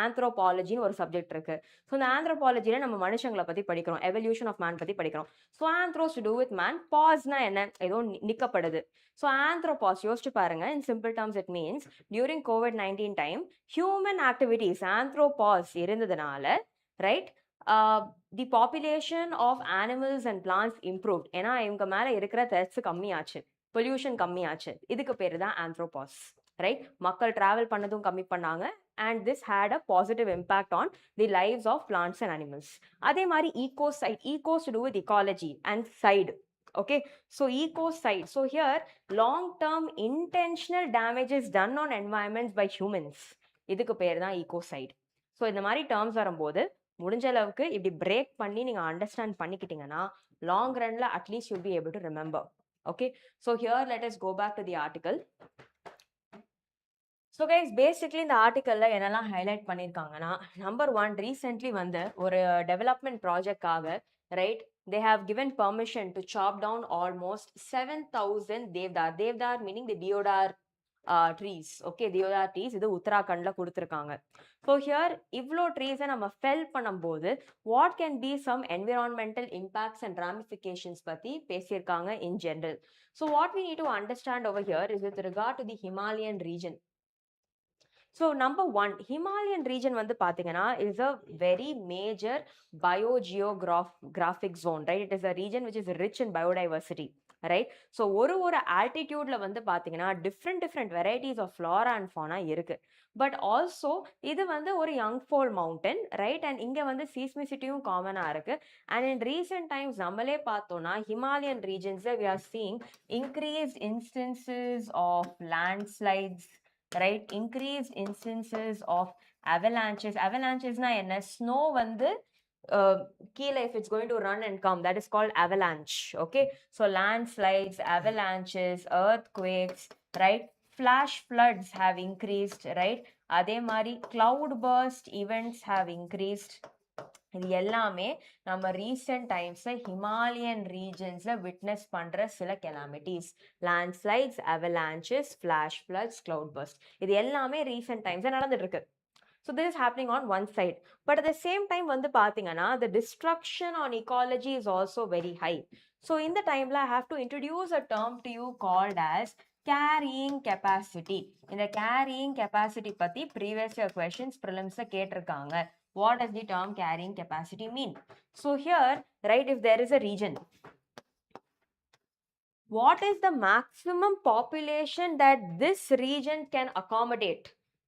S1: anthropology ஒரு subject இருக்கு. So இந்த ஆந்த்ரோபாலஜியில நம்ம மனுஷங்களை பத்தி படிக்கிறோம், எவல்யூஷன் ஆஃப் மேன் பத்தி படிக்கிறோம். So anthropos to do with man, பாஸ்னா என்ன, ஏதோ நிக்கப்படுது. ஸோ ஆந்த்ரோபாஸ் யோசிச்சு பாருங்க, in simple terms it means during COVID-19 time human activities anthropause இருந்ததுனால, right, the population of animals and plants improved. ஏன்னா இவங்க மேல இருக்கிற த்ரெட்ஸ் கம்மியாச்சு, பொல்யூஷன் கம்மியாச்சு, இதுக்கு பேரு தான் ஆந்த்ரோபாஸ், ரைட்? மக்கள் டிராவல் பண்ணதும் கம்மி பண்ணாங்க, and this had a positive impact on the lives of plants and animals. அதே மாதிரி ecocide, ecos to do with ecology and side. Okay, so ecocide, so here long term intentional damage is done on environments by humans, இதுக்கு பேர் தான் ecocide. So இந்த மாதிரி terms வரும்போது முடிஞ்ச அளவுக்கு இப்படி பிரேக் பண்ணி நீங்க அண்டர்ஸ்டாண்ட் பண்ணிக்கிட்டீங்கன்னா லாங் ரன்ல at least you'll be able to remember. Okay, so here let us go back to the article. So guys, basically இந்த ஆர்டிக்கல்ல என்னெல்லாம் ஹைலைட் பண்ணியிருக்காங்கன்னா, நம்பர் ஒன், ரீசென்ட்லி வந்து ஒரு டெவலப்மெண்ட் ப்ராஜெக்டாக, right, they have given permission to chop down almost 7,000 devdar. Devdar meaning the deodar trees. Okay, deodar trees இது உத்தராகண்ட்ல கொடுத்திருக்காங்க. So here இவ்ளோ trees நம்ம fell பண்ணும்போது what can be some environmental impacts and ramifications பத்தி பேசியிருக்காங்க in general. So what we need to understand over here is with regard to the Himalayan region. So number one, Himalayan region வந்து பாத்தீங்கன்னா is a very major biogeographic zone, right? It is a region which is rich in biodiversity, right? So ஒரு altitudeல வந்து பாத்தீங்கன்னா different varieties of flora and fauna இருக்கு. But also இது வந்து ஒரு young fall mountain, right? And இங்க வந்து seismicityயும் காமனா இருக்கு. And in recent times நம்மளே பார்த்தோம்னா Himalayan regions we are seeing increased instances of landslides, right? Increased instances of avalanches. Avalanches na enna? Snow வந்து கீழே if it's going to run and come, that is called avalanche. Okay, so landslides, avalanches, earthquakes, right? Flash floods have increased, right? அதே மாதிரி cloud burst events have increased. இது எல்லாமே நம்ம recent டைம்ஸ்ல Himalayan ரீஜன்ஸ்ல witness பண்ற சில calamities, landslides, avalanches, flash floods, cloud burst, இது எல்லாமே ரீசெண்ட் டைம்ஸ்ல நடந்துட்டு இருக்கு. So this is happening on one side, but at the same time வந்து பாத்தீங்கன்னா the destruction on ecology is also very high. So in the timeல I have to introduce a term to you called as carrying capacity. இந்த carrying capacity பத்தி previous year questions prelims கேட்டிருக்காங்க. What does the term carrying capacity mean? So here, right, if there is a region, what is the maximum population that this region can accommodate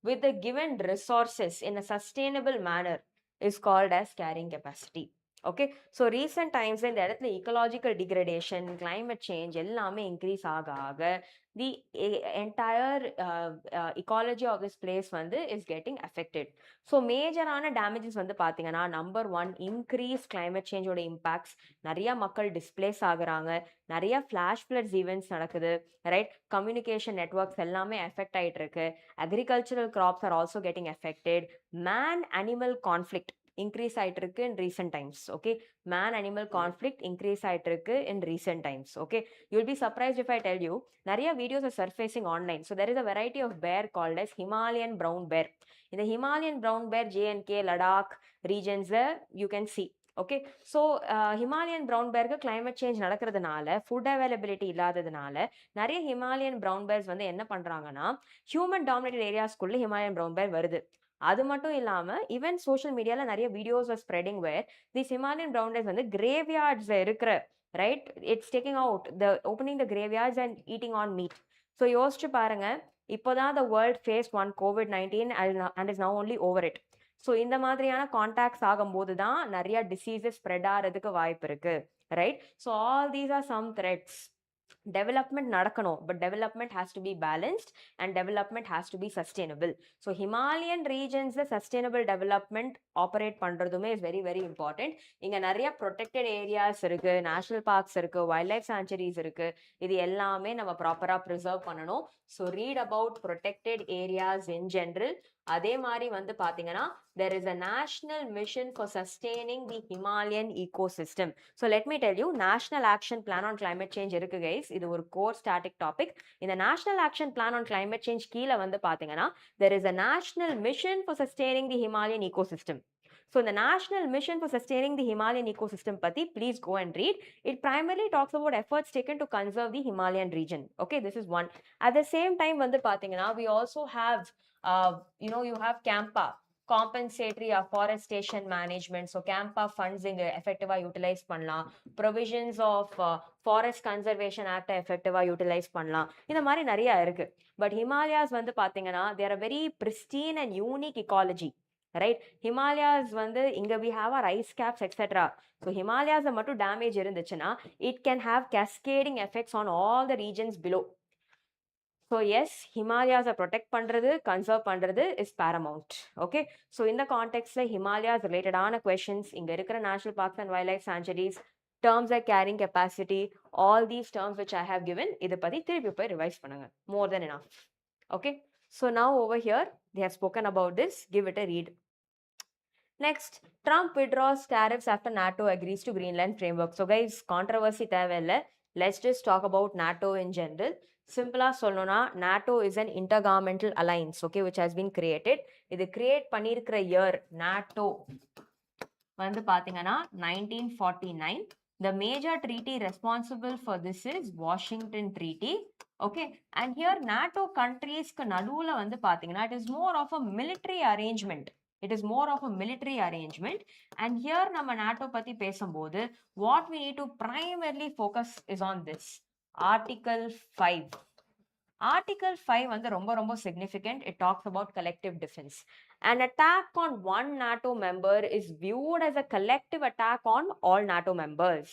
S1: with the given resources in a sustainable manner is called as carrying capacity. Okay, so recent times in the ecological degradation, climate change எல்லாமே increase ஆக the entire ecology of this place வந்து is getting affected. So major ஆன damages வந்து பாத்தீங்கன்னா number one, increased climate change ஓட impacts, நிறைய மக்கள் displace ஆகுறாங்க, நிறைய flash floods events நடக்குது, right? Communication networks எல்லாமே affect ஆயிட்டு இருக்கு, agricultural crops are also getting affected, man animal conflict increase ஆயிட்டு இருக்கு in recent times. Okay, man animal conflict increase ஆயிட்டு இருக்கு in recent times. Okay, you'll be surprised if I tell you நிறைய videos are surfacing online. So there is a variety of bear called as Himalayan brown bear. In the Himalayan brown bear J&K Ladakh regions you can see. Okay, so Himalayan brown bear climate change நடக்கிறதுனால food availability இல்லாததுனால நிறைய Himalayan brown bears வந்து என்ன பண்றாங்கன்னா human dominated areasக்குள்ள Himalayan brown bear வருது. அது மட்டும் இல்லாம ஈவன் சோஷியல் மீடியால நிறைய videos are spreading where this Himalayan brown bears வந்து கிரேவ்யார்ட்ஸ் இருக்கிற, right, it's taking out the opening the graveyards and eating on meat. So யோசிச்சு பாருங்க, இப்போதான் the world face on COVID-19 and is now only over it. So இந்த மாதிரியான contacts ஆகும்போது தான் நிறைய டிசீசஸ் ஸ்ப்ரெட் ஆகிறதுக்கு வாய்ப்பு இருக்கு, right? So all these are some threats. Development நடக்கணும், but development has to be balanced and development has to be sustainable. So Himalayan regions sustainable development operate பண்றதுமே is very very important. இங்க நிறைய protected areas இருக்கு, national parks இருக்கு, wildlife sanctuaries இருக்கு, இது எல்லாமே நம்ம ப்ராப்பரா preserve பண்ணணும். So read about protected areas in general. அதே மாதிரி வந்து பாத்தீங்கன்னா there is a national mission for sustaining the Himalayan ecosystem. So let me tell you, National Action Plan on Climate Change இருக்கு guys. இது ஒரு core static topic. இந்த National Action Plan on Climate Change கீழே வந்து பாத்தீங்கன்னா there is a national mission for sustaining the Himalayan ecosystem. So the National Mission for Sustaining the Himalayan Ecosystem pati, please go and read. It primarily talks about efforts taken to conserve the Himalayan region. Okay, this is one. At the same time, வந்து பாத்தீங்கன்னா we also have you have CAMPA, compensatory afforestation management. So CAMPA funds இங்க effective-ஆ utilize பண்ணலாம், provisions of Forest Conservation Act effective-ஆ utilize பண்ணலாம், இந்த மாதிரி நிறைய இருக்கு. But Himalayas வந்து பாத்தீங்கன்னா they are a very pristine and unique ecology, right? Himalayas வந்து இங்க we have our ice caps etc. So Himalayas மட்டும் damage இருந்துச்சுன்னா it can have cascading effects on all the regions below. So yes, Himalayas protect பண்றது, conserve பண்றது is paramount. Okay, so in the context Himalayas related ஆன questions, இங்க இருக்கிற national parks and wildlife sanctuaries, terms like carrying capacity, all these terms which I have given, இதை பத்தி திருப்பி போய் revise பண்ணுங்க, more than enough. Okay, so now over here they have spoken about this, give it a read. Next, Trump withdraws tariffs after NATO agrees to Greenland framework. So guys, controversy தேவையில்லை. Let's just talk about NATO in general. சிம்பிளா சொல்லணும்னா NATO is an intergovernmental alliance, okay, which has been created. இது create பண்ணியிருக்கிற year NATO வந்து பாத்தீங்கன்னா 1949. The major treaty responsible for this is Washington Treaty. Okay, and here NATO countries க்கு நடுவுல வந்து பாத்தீங்கன்னா it is more of a military arrangement. It is more of a military arrangement. And here நம்ம NATO பத்தி பேசும்போது what we need to primarily focus is on this. Article 5. Article 5 வந்து ரொம்ப significant. It talks about collective defense. An attack on one NATO member is viewed as a collective attack on all NATO members.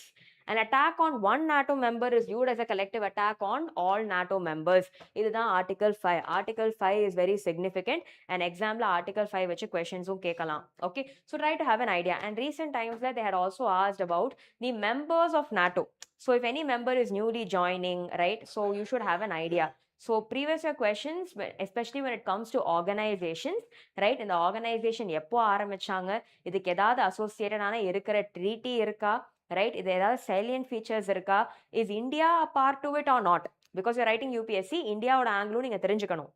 S1: An attack on one NATO member is viewed as a collective attack on all NATO members. இதுதான் Article 5. Article 5 is very significant. And example Article 5 வச்சு questions கேட்கலாம். Okay, so try to have an idea. And recent times that they had also asked about the members of NATO. So if any member is newly joining, right, so you should have an idea. So previous year questions, especially when it comes to organizations, right, இந்த organization எப்போ ஆரம்பிச்சாங்க, இதுக்கு ஏதாவது அசோசியேட்டடான இருக்கிற treaty இருக்கா, right, இது ஏதாவது salient features இருக்கா, is India a part to it or not, because you're writing UPSC, இந்தியாவோட ஆங்கிலும் நீங்க தெரிஞ்சுக்கணும்.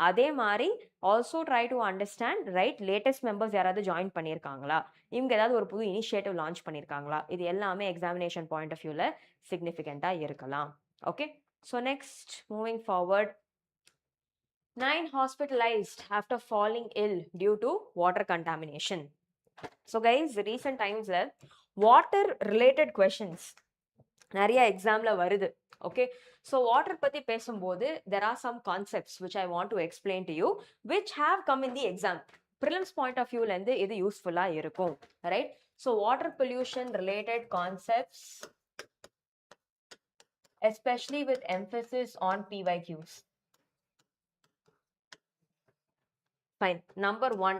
S1: அதே மாதிரி also try to understand, right, latest members யாராவது ஜாயின் பண்ணியிருக்காங்களா, இவங்க ஏதாவது ஒரு புது இனிஷியேட்டிவ் லான்ச் பண்ணியிருக்காங்களா, இது எல்லாமே எக்ஸாமினேஷன் பாயிண்ட் ஆஃப் வியூல சிக்னிஃபிகண்டா இருக்கலாம். Okay, so next, moving forward, 9 hospitalized after falling ill due to water contamination. So guys, recent times water related questions நிறைய எக்ஸாம்ல வருது. Okay, so water பத்தி பேசும்போது there are some concepts which I want to explain to you which have come in the exam. Prelims point of view ல இருந்து இது யூஸ்ஃபுல்லா இருக்கும், right? So water pollution related concepts, especially with emphasis on PYQs. Fine. Number 1,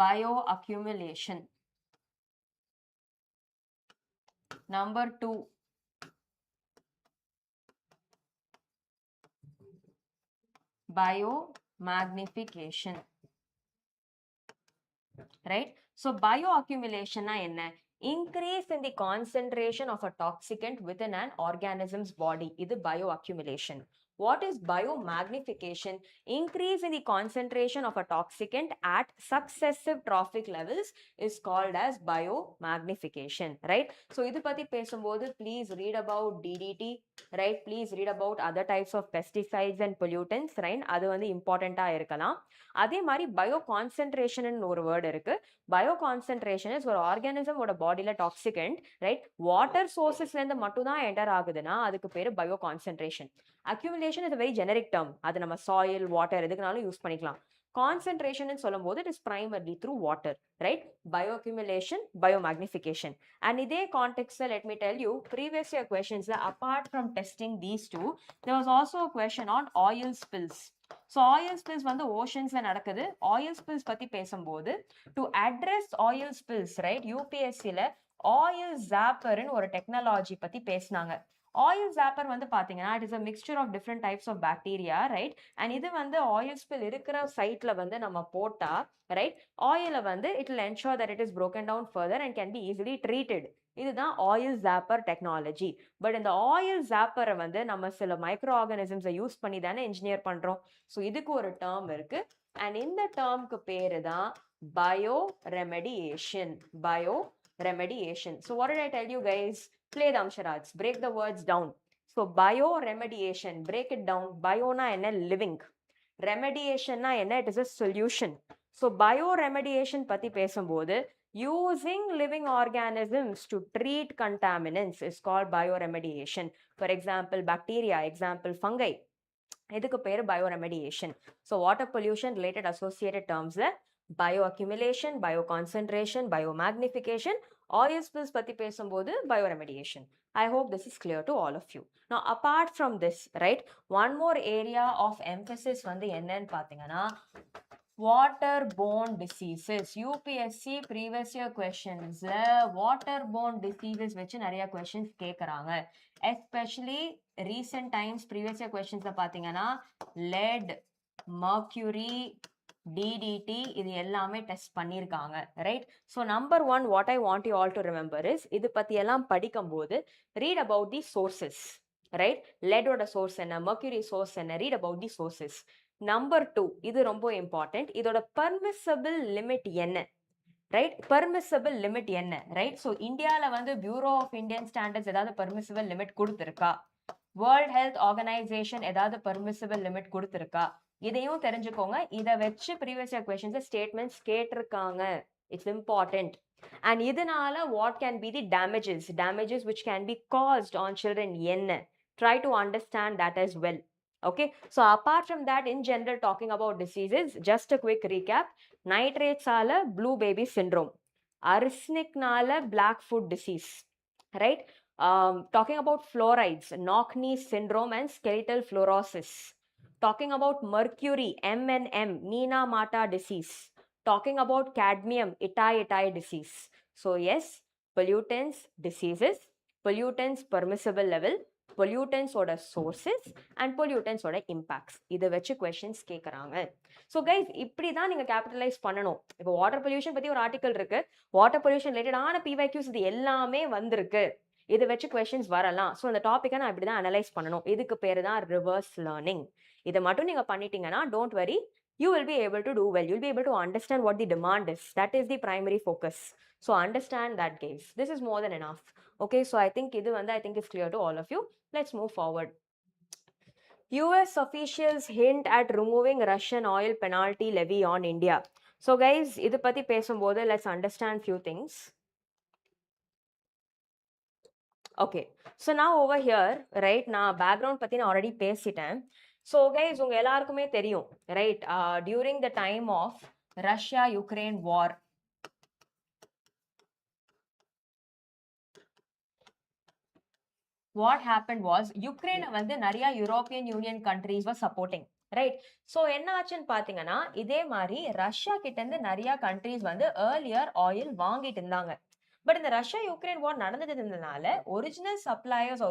S1: bioaccumulation. Number 2, biomagnification. Right? So bioaccumulation na enna? Increase in the concentration of a toxicant within an organism's body. Idu bioaccumulation. What is biomagnification? Increase in the concentration of a toxicant at successive trophic levels is called as biomagnification, right? So idu patti pesumbodhu please read about DDT, right? Please read about other types of pesticides and pollutants, right? Adu vandu important ah irkalam. அதே மாதிரி bio concentration ஒரு word இருக்கு. Bio concentration is ஒரு ஆர்கானிசமோட பாடியில டாக்ஸிகன்ட், right, water சோர்சஸ்ல இருந்து மட்டும் தான் enter ஆகுதுன்னா அதுக்கு பேரு bioconcentration. Accumulation is very generic term, அது நம்ம சாயில் வாட்டர் எதுக்குனாலும் யூஸ் பண்ணிக்கலாம். கான்சென்ட்ரேஷன் சொல்லும் போது it is primarily through water, right? Bioaccumulation, biomagnification. And இதே கான்டெக்ட்ல let me tell you, previous year questions apart from testing these two, there was also a question on oil spills. So oil spills வந்து ஓஷன்ஸ்ல நடக்குது. oil spills பத்தி பேசும்போது to address oil spills, right, UPSCல oil zapper ன்னு ஒரு technology பத்தி பேசினாங்க. oil zapper வந்து பாத்தீங்கன்னா it is a mixture of different types of bacteria, right? And இது வந்து oil spill இருக்கிற சைட்ல வந்து நம்ம போட்டா, right, oil வந்து it will ensure that it is broken down further and can be easily treated. இதுதான் oil zapper technology. பட் இந்த oil zapper வந்து நம்ம சில மைக்ரோ ஆர்கானிசம்ஸை யூஸ் பண்ணி தானே இன்ஜினியர் பண்றோம். ஸோ இதுக்கு ஒரு டேர்ம் இருக்கு. அண்ட் இந்த டேர்முக்கு பேரு தான் bioremediation. Bio remediation. So what did I tell you guys? Play the Amsharats. Break the words down. So bio remediation. Break it down. Bio na enna living. Remediation na enna it is a solution. So bio remediation பத்தி பேசும்போது using living organisms to treat contaminants is called bioremediation. For example, bacteria, example, fungi. இதுக்கு பேரு bioremediation. So water pollution related associated terms bioaccumulation, bioconcentration, biomagnification, oil spills பத்தி பேசும்போது bioremediation. I hope this is clear to all of you. Now apart from this, right, one more area of emphasis வந்து என்னன்னு பாத்தீங்கன்னா waterborne diseases. UPSC previous year questions waterborne diseases வச்சு நிறைய questions கேக்குறாங்க. Especially recent times previous year questions பாத்தீங்கன்னா lead, mercury, DDT இது எல்லாமே test பண்ணிருக்காங்க, right? So number 1 what I want you all to remember is இது பத்தி எல்லாம் படிக்கும்போது read about the sources. right? Lead oda source enna, mercury source enna, read about the sources. Number 2, இது ரொம்ப important, இதோட permissible limit என்ன, right? Permissible limit என்ன, right? So இந்தியால வந்து Bureau of Indian Standards ஏதாவது permissible limit கொடுத்திருக்கா, World Health Organization ஏதாவது permissible limit கொடுத்திருக்கா, இதையும் தெரிஞ்சுக்கோங்க. இதை வச்சு previous year questions statements கேட்டிருக்காங்க. It's important. And இதனால what can be the damages which can be caused on children என்ன, try to understand that as well. Okay, so apart from that, in general, talking about diseases, just a quick recap. Nitrates ala blue baby syndrome, arsenic nala black foot disease, right? Talking about fluorides, Knock-Knees syndrome and skeletal fluorosis. Talking about mercury, MNM, Nina-Mata disease. Talking about cadmium, Itai disease. So yes, pollutants, diseases, pollutants permissible level, pollutants oda sources and pollutants oda impacts. இதை வச்சு questions கேட்கறாங்க. So guys, இப்படி தான் நீங்க capitalize பண்ணணும். இப்போ water pollution பத்தி ஒரு article இருக்கு, water pollution related ஆன PYQs இது எல்லாமே வந்திருக்கு, இதை வச்சு questions வரலாம். ஸோ அந்த டாப்பிக்கை நான் இப்படி தான் அனலைஸ் பண்ணணும். இதுக்கு பேரு தான் ரிவர்ஸ் லேர்னிங். இதை மட்டும் நீங்க பண்ணிட்டீங்கன்னா don't worry, you will be able to do well. You'll be able to understand what the demand is. That is the primary focus. So understand that, guys. This is more than enough. Okay, so I think is clear to all of you. Let's move forward. US officials hint at removing Russian oil penalty levy on India. So guys, idu patti pesumbodhu let's understand few things. Okay, so now over here, right, na background patti na already பேசிட்டேன். So guys, உங்க எல்லாருக்குமே தெரியும், right, during the time of Russia-Ukraine war, what happened was Ukraine வந்து நிறைய European Union countries were supporting, right? So என்ன ஆச்சுன்னு பாத்தீங்கன்னா, இதே மாதிரி ரஷ்யா கிட்ட இருந்து நிறைய countries வந்து earlier oil வாங்கிட்டு இருந்தாங்க. பட் இந்த ரஷ்யா யுக்ரைன் வார் நடந்ததுனால original suppliers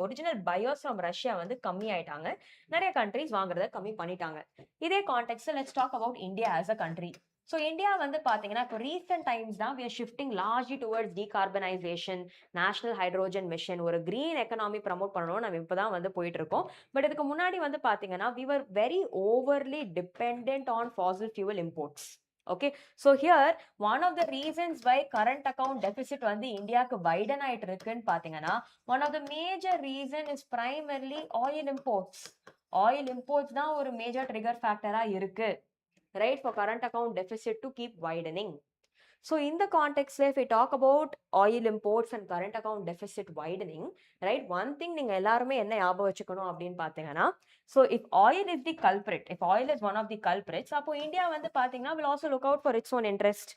S1: original buyers from Russia வந்து கம்மி ஆயிட்டாங்க, நிறைய கண்ட்ரீஸ் வாங்குறத கம்மி பண்ணிட்டாங்க. இதே கான்டெக்ட்ல let's talk about India as a country. So India வந்து பாத்தீங்கன்னா இப்போ ரீசெண்ட் டைம்ஸ் தான் we are shifting largely towards decarbonization, national hydrogen mission, ஒரு கிரீன் எக்கனாமி ப்ரமோட் பண்ணணும் நம்ம இப்பதான் வந்து போயிட்டு இருக்கோம். பட் இதுக்கு முன்னாடி வந்து பாத்தீங்கன்னா we were very overly dependent on fossil fuel imports. Okay, so here one of the reasons why current account deficit வந்து இந்தியாக்கு widen ஆயிட்டு இருக்குன்னு பாத்தீங்கன்னா, one of the major reason is primarily oil imports. Oil imports தான் ஒரு major trigger factor இருக்கு, right, for current account deficit to keep widening. So in the context, if we talk about oil imports and current account deficit widening, right, one thing நீங்க எல்லாருமே என்ன ஞாபகம் வச்சுக்கணும் அப்படின்னு பாத்தீங்கன்னா, so if oil is the culprit, if oil is one of the culprits, அப்போ India வந்து பாத்தீங்கன்னா will also look out for its own interest.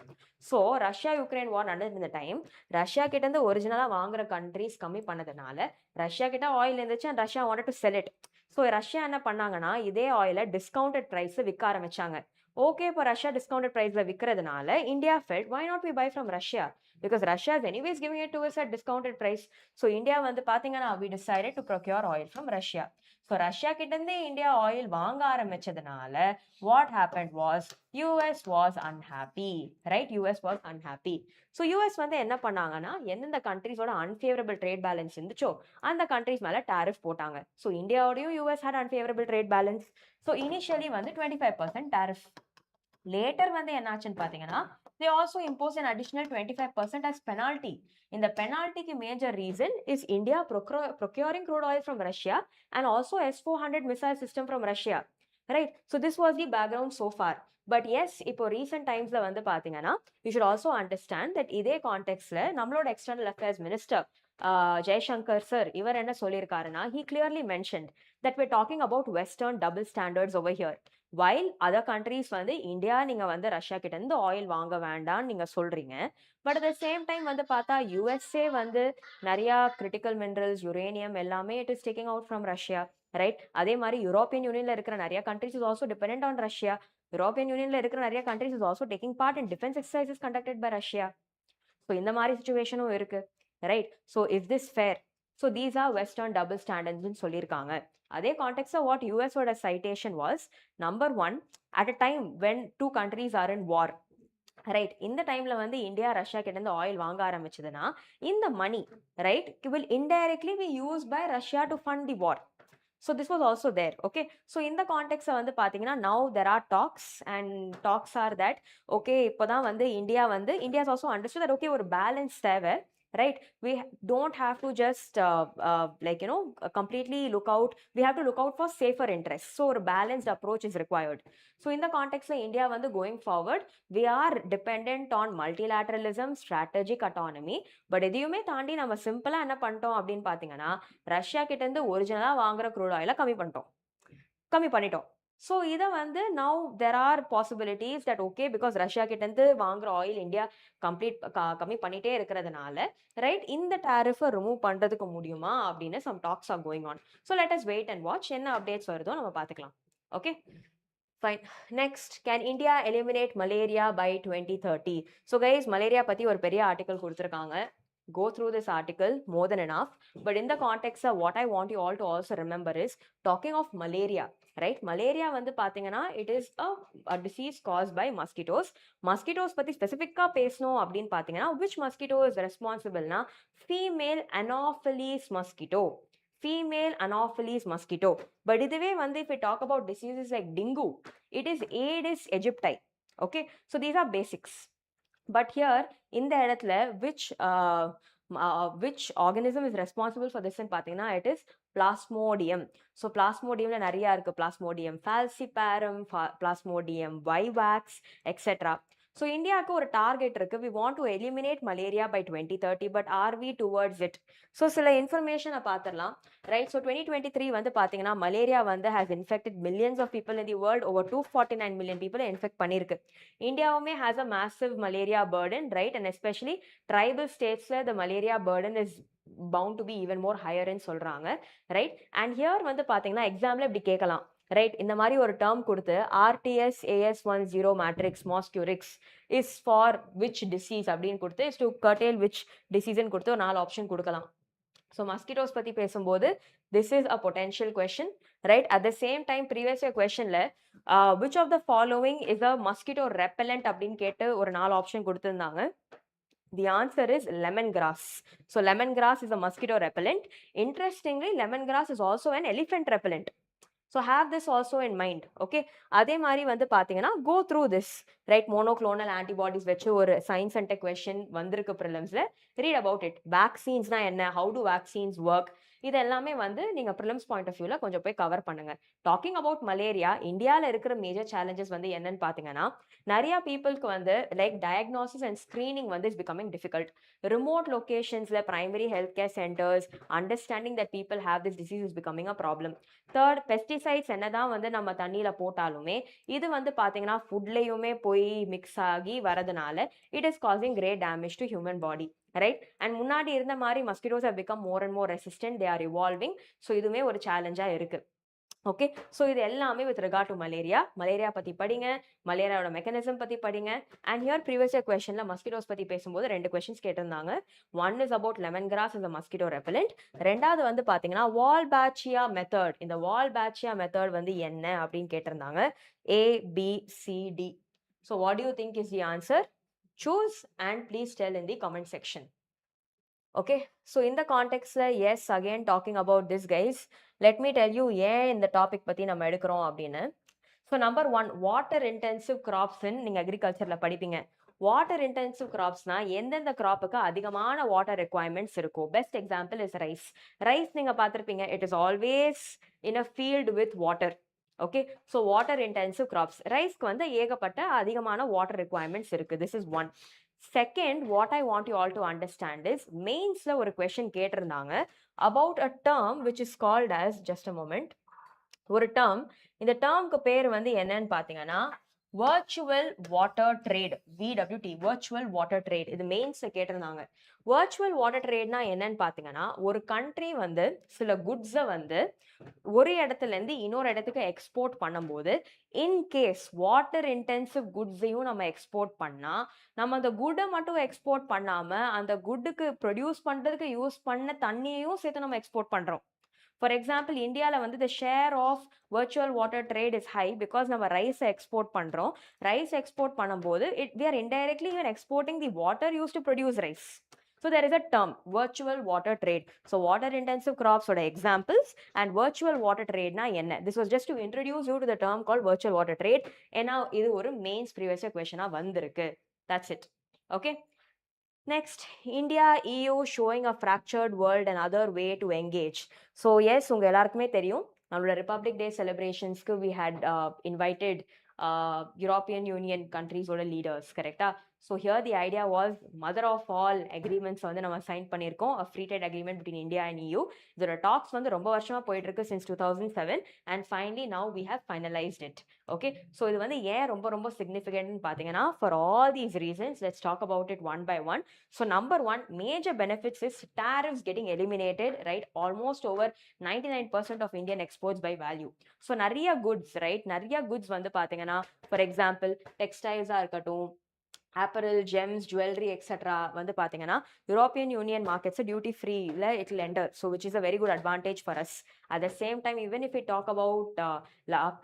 S1: So Russia Ukraine வார் நடந்த டைம் ரஷ்யா கிட்ட இருந்து ஒரிஜினலா வாங்குற கண்ட்ரீஸ் கம்மி பண்ணதுனால ரஷ்யா கிட்ட ஆயில் இருந்துச்சு and Russia wanted to sell it. So Russia என்ன பண்ணாங்கன்னா இதே ஆயில டிஸ்கவுண்டட் பிரைஸ் விற்க ஆரம்பிச்சாங்க. ஓகே, இப்போ ரஷ்யா டிஸ்கவுண்டட் பிரைஸ்ல விற்கிறதுனால India felt why not we buy from Russia, because Russia is anyways giving it to us at discounted price. So India வந்து பாத்தீங்கன்னா we decided to procure oil from Russia. So Russia கிட்ட இருந்து India oil வாங்க ஆரம்பிச்சதுனால what happened was US was unhappy, right? US was unhappy. So US வந்து என்ன பண்ணாங்கன்னா எந்தெந்த கண்ட்ரீஸோட unfavorable trade balance இருந்துச்சோ அந்த கண்ட்ரீஸ் மேல டாரிஃப் போட்டாங்க. So இந்தியாவோடயும் US had unfavorable trade balance. So initially வந்து 25% tariff. Later வந்து என்னாச்சுன்னு பாத்தீங்கன்னா they also imposed an additional 25% as penalty. In the penalty ki major reason is India procuring crude oil from Russia and also S-400 missile system from Russia, right? So this was the background so far. But yes, இப்போ recent timesல வந்து பாத்தீங்கன்னா you should also understand that இதே contextல நம்மளோட external affairs minister Jaishankar sir இவர் என்ன சொல்லியிருக்காருன்னா he clearly mentioned that we're talking about western double standards over here. While other countries வந்து India நீங்க வந்து ரஷ்யா கிட்ட இருந்து ஆயில் வாங்க வேண்டாம்னு நீங்க சொல்றீங்க, but at the same time வந்து பார்த்தா யூஎஸ்ஏ வந்து நிறைய கிரிட்டிக்கல் மினரல்ஸ் யுரேனியம் எல்லாமே it is taking out from Russia, right? அதே மாதிரி யூரோப்பியன் யூனியன்ல இருக்கிற நிறைய countries is also dependent on Russia. European யூனியன்ல இருக்கிற நிறைய countries is also taking part in defence exercises conducted by Russia. So இந்த மாதிரி சுச்சுவேஷனும் இருக்கு, right? So is this fair? So these are western double ஸ்டாண்டர்ட்ஸ்னு சொல்லியிருக்காங்க. அதே கான்டெக்ட்ல வாட் யூஎஸோட citation was, number 1, at a time when two countries are in war, right. இந்த டைம்ல வந்து இந்தியா ரஷ்யா கிட்ட இருந்து ஆயில் வாங்க ஆரம்பிச்சதுன்னா இந்த money right will indirectly be used by Russia to fund the war. So this was also there. Okay, so in the context வந்து பாத்தீங்கன்னா now there are talks and talks are that okay இப்போதான் வந்து India வந்து India has also understood that okay ஒரு balance தேவை, right? We don't have to just like you know completely look out, we have to look out for safer interests, so a balanced approach is required. So in the context of India வந்து going forward we are dependent on multilateralism, strategic autonomy, but எதையுமே தாண்டி நம்ம சிம்பிளா என்ன பண்ணிட்டோம் அப்படின்னு பாத்தீங்கன்னா Russia கிட்ட இருந்து ஒரிஜினலா வாங்குற க்ரூட் ஆயில கம்மி பண்ணிட்டோம். ஸோ இதை வந்து now there are possibilities that okay because Russia கிட்ட இருந்து வாங்குற ஆயில் இந்தியா கம்மி பண்ணிட்டே இருக்கிறதுனால ரைட் இந்த டாரிஃபை ரிமூவ் பண்றதுக்கு முடியுமா அப்படின்னு some talks are going on. So let us wait and watch என்ன அப்டேட்ஸ் வருதோ நம்ம பார்த்துக்கலாம். Okay fine. Next, can India eliminate malaria by 2030? So guys, malaria பத்தி ஒரு பெரிய ஆர்டிகல் கொடுத்திருக்காங்க. Go through this article, more than enough. But in the context of what I want you all to also remember is talking of malaria, right? Malaria வந்து பாத்தீங்கன்னா it is a disease caused by mosquitoes. Mosquitoes பத்தி ஸ்பெசிஃபிக்கா பேசணும் அப்படின்னு பாத்தீங்கன்னா which mosquito is responsible னா female anopheles mosquito. Female anopheles mosquito. But இதுவே வந்து if we talk about diseases like dengue, it is Aedes aegypti. Okay, so these are basics. But here இந்த இடத்துல which organism is responsible for this ன்னு பாத்தீங்கன்னா it is plasmodium. So plasmodiumல நிறைய இருக்கு, plasmodium falciparum, plasmodium vivax, etc. So இந்தியாவுக்கு ஒரு target இருக்கு, we want to eliminate malaria by 2030, but are we towards it? So சில இன்ஃபர்மேஷனை பார்த்துடலாம், ரைட்? ஸோ 2023 வந்து பார்த்தீங்கன்னா மலேரியா வந்து has infected millions of people in the world, over 249 million people infect பண்ணியிருக்கு. இந்தியாவுமே has a massive malaria burden, right? And especially tribal statesல the malaria burden is bound to be even more higher ன்னு சொல்றாங்க, right? And here வந்து பார்த்தீங்கன்னா எக்ஸாம்ல இப்படி கேட்கலாம், ரைட்? இந்த மாதிரி ஒரு டேர்ம் கொடுத்து RTS AS10 matrix Mosquirix is for which disease அப்படின்னு கொடுத்து இஸ் டு கர்டேல் விச் டிசீஸ்ன்னு கொடுத்து ஒரு 4 ஆப்ஷன் கொடுக்கலாம். ஸோ மஸ்கிட்டோஸ் பற்றி பேசும்போது this is a potential question, right? At the same time previous year கொஷனில் which of the following is a mosquito repellent அப்படின்னு கேட்டு ஒரு 4 ஆப்ஷன் கொடுத்துருந்தாங்க. The answer is lemongrass. So lemongrass is a mosquito repellent. Interestingly, lemongrass is also an elephant repellent. So have this also in mind. Okay, அதே மாதிரி வந்து பாத்தீங்கன்னா go through this, right? Monoclonal antibodies வச்சு ஒரு science and tech question வந்திருக்கு prelims-ல. Read about it. Vaccines-னா என்ன, how do vaccines work, இது எல்லாமே வந்து நீங்க prelims point of view-ல கொஞ்சம் போய் கவர் பண்ணுங்க. Talking about malaria, இந்தியாவில் இருக்கிற மேஜர் சேலஞ்சஸ் வந்து என்னன்னு பாத்தீங்கன்னா நிறைய பீப்புளுக்கு வந்து லைக் டயக்னோசிஸ் அண்ட் ஸ்கிரீனிங் வந்து இஸ் பிகமிங் டிஃபிகல்ட். ரிமோட் லொகேஷன்ஸ்ல primary health care centres understanding that people have this disease is becoming a problem. Third, pesticides என்னதான் வந்து நம்ம தண்ணியில போட்டாலுமே இது வந்து பாத்தீங்கன்னா ஃபுட்லயுமே போய் மிக்ஸ் ஆகி வரதுனால it is causing great damage to human body, right? And முன்னாடி இருந்த மாதிரி mosquitoes have become more and more resistant, they are evolving. So இதுவுமே ஒரு சேலஞ்சா இருக்கு. ஓகே, ஸோ இது எல்லாமே வித் ரிகார்ட் டு மலேரியா பற்றி படிங்க, மலேரியாவோட மெக்கானிசம் பற்றி படிங்க. அண்ட் ஹியர் ப்ரீவியஸ் இயர் கொஸ்டினில் மஸ்கிட்டோஸ் பற்றி பேசும்போது 2 கொஸ்டின்ஸ் கேட்டிருந்தாங்க. One is about lemon grass is a mosquito repellent. ரெண்டாவது வந்து பார்த்தீங்கன்னா வால்பாச்சியா மெத்தட். இந்த வால்பாச்சியா மெத்தட் வந்து என்ன அப்படின்னு கேட்டிருந்தாங்க. ABCD. So what to you think is the answer? Choose and please tell in the comment section. Okay, so in the context, yes, again talking about this guys, let me tell you ஏன் இந்த topic பத்தி நம்ம எடுக்கிறோம் அப்படின்னு. So number 1, water intensive கிராப்ஸ்ன்னு நீங்க அக்ரிகல்ச்சர்ல படிப்பீங்க. வாட்டர் இன்டென்சிவ் கிராப்ஸ்னா எந்தெந்த கிராப்புக்கு அதிகமான வாட்டர் ரெக்வயர்மெண்ட்ஸ் இருக்கும். Best example is rice. Rice நீங்க பார்த்துருப்பீங்க, it is always in a field with water. Okay, so water intensive crops, ரைஸ்க்கு வந்து ஏகப்பட்ட அதிகமான வாட்டர் ரெக்வயர்மெண்ட்ஸ் இருக்கு. This is one. Second, what I want you all to understand is மெயின்ஸ்ல ஒரு question கேட்டிருந்தாங்க about a term which is called as, just a moment, ஒரு term, இந்த டேர்முக்கு பேர் வந்து என்னன்னு பாத்தீங்கன்னா virtual water trade, VWT, virtual water trade. இது மெயின்ஸ்ல கேட்டிருந்தாங்க. வர்ச்சுவல் வாட்டர் ட்ரேட்னா என்னன்னு பாத்தீங்கன்னா ஒரு கண்ட்ரி வந்து சில குட்ஸை வந்து ஒரு இடத்துல இருந்து இன்னொரு இடத்துக்கு எக்ஸ்போர்ட் பண்ணும்போது இன்கேஸ் வாட்டர் இன்டென்சிவ் குட்ஸையும் நம்ம எக்ஸ்போர்ட் பண்ணா நம்ம அந்த குட்டை மட்டும் எக்ஸ்போர்ட் பண்ணாம அந்த குட்டுக்கு ப்ரொடியூஸ் பண்றதுக்கு யூஸ் பண்ண தண்ணியையும் சேர்த்து நம்ம எக்ஸ்போர்ட் பண்றோம். ஃபார் எக்ஸாம்பிள் இந்தியாவில் வந்து the share of virtual water trade is high because நம்ம ரைஸ் எக்ஸ்போர்ட் பண்றோம். ரைஸ் எக்ஸ்போர்ட் பண்ணும்போது we are indirectly even exporting the water used to produce rice. So there is a term virtual water trade. So water intensive crops oda examples and virtual water trade na enna. This was just to introduce you to the term called virtual water trade. ஏன்னா இது ஒரு mains previous year question வந்திருக்கு. That's it. Okay. Next, India, EU showing a fractured world and other way to engage. So yes, உங்க எல்லாருக்குமே தெரியும் நம்மளோட Republic Day செலிப்ரேஷன்ஸ்க்கு we had invited European Union countries ஓட leaders, கரெக்டா? So here the idea was mother of all agreements வந்து நம்ம sign பண்ணியிருக்கோம், a free trade agreement between India and EU. இதோட டாக்ஸ் வந்து ரொம்ப வருஷமா போயிட்டு இருக்கு since 2007 and finally now we have finalized it. Okay, so இது வந்து ஏன் ரொம்ப ரொம்ப significant பாத்தீங்கன்னா for all these reasons, let's talk about it one by one. So number one, major benefits is tariffs getting eliminated, right? Almost over 99% of Indian exports by value. So நிறைய goods, right? நிறைய goods வந்து பாத்தீங்கன்னா for example textiles இருக்கட்டும், apparel, gems, jewelry, etc. வந்து பாத்தீங்கன்னா European Union markets duty free ல it will enter, so which is a very good advantage for us. At the same time, even if we talk about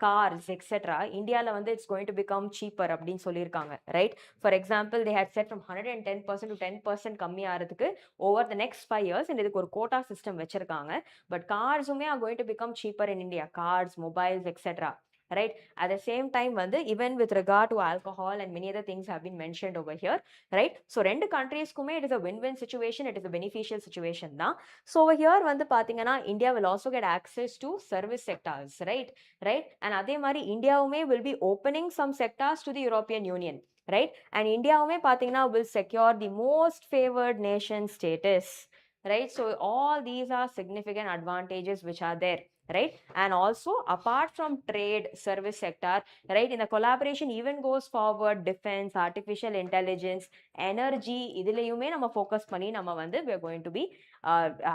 S1: cars, etc., இந்தியால வந்து it's going to become cheaper அப்படின்னு சொல்லியிருக்காங்க, right? For example, they had said from 110% to 10% கம்மி ஆகிறதுக்கு over the next 5 years, and இதுக்கு ஒரு quota system வச்சிருக்காங்க. But carsுமே are going to become cheaper in India, cars, mobiles, etc. Right? At the same time வந்து even with regard to alcohol and many other things have been mentioned over here, right? So ரெண்டு countries-குமே it is a win-win situation, it is a beneficial situation தான். So over here வந்து பாத்தீங்கன்னா India will also get access to service sectors, right? And அதே மாதிரி இந்தியாவுமே will be opening some sectors to the European Union, right? And இந்தியாவுமே பாத்தீங்கன்னா will secure the most favored nation status, right? So all these are significant advantages which are there, right? And also apart from trade, service sector, right, in the collaboration even goes forward defense, artificial intelligence, energy, இதிலையுமே நம்ம focus பண்ணி நம்ம வந்து we are going to be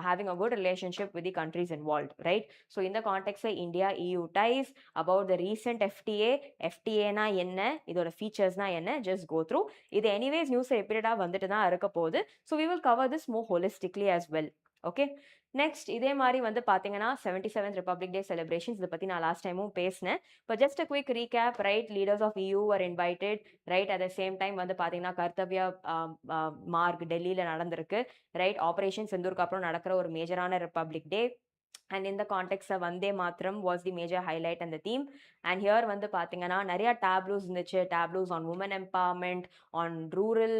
S1: having a good relationship with the countries involved, right? So in the context of India EU ties, about the recent FTA na என்ன, இதோட features na என்ன, just go through இது. anyways news repeatedா வந்துட்டு தான் இருக்க போகுது, so we will cover this more holistically as well. Okay, next இதே மாதிரி வந்து பாத்தீங்கன்னா 77th Republic Day celebrations, இதை பத்தி நான் லாஸ்ட் டைமும் பேசினேன். but just a quick recap, right? leaders of EU were invited, right? at the same time வந்து பாத்தீங்கன்னா கர்த்தவ்யா மார்க் டெல்லியில நடந்திருக்கு, right? ஆபரேஷன் சிந்தூருக்கு அப்புறம் நடக்கிற ஒரு மேஜரான Republic Day. And in the context of Vande Mataram was the major highlight and the theme. And here வந்து பாத்தீங்கன்னா நிறைய tableaus இருந்துச்சு, tableaus on women empowerment, on rural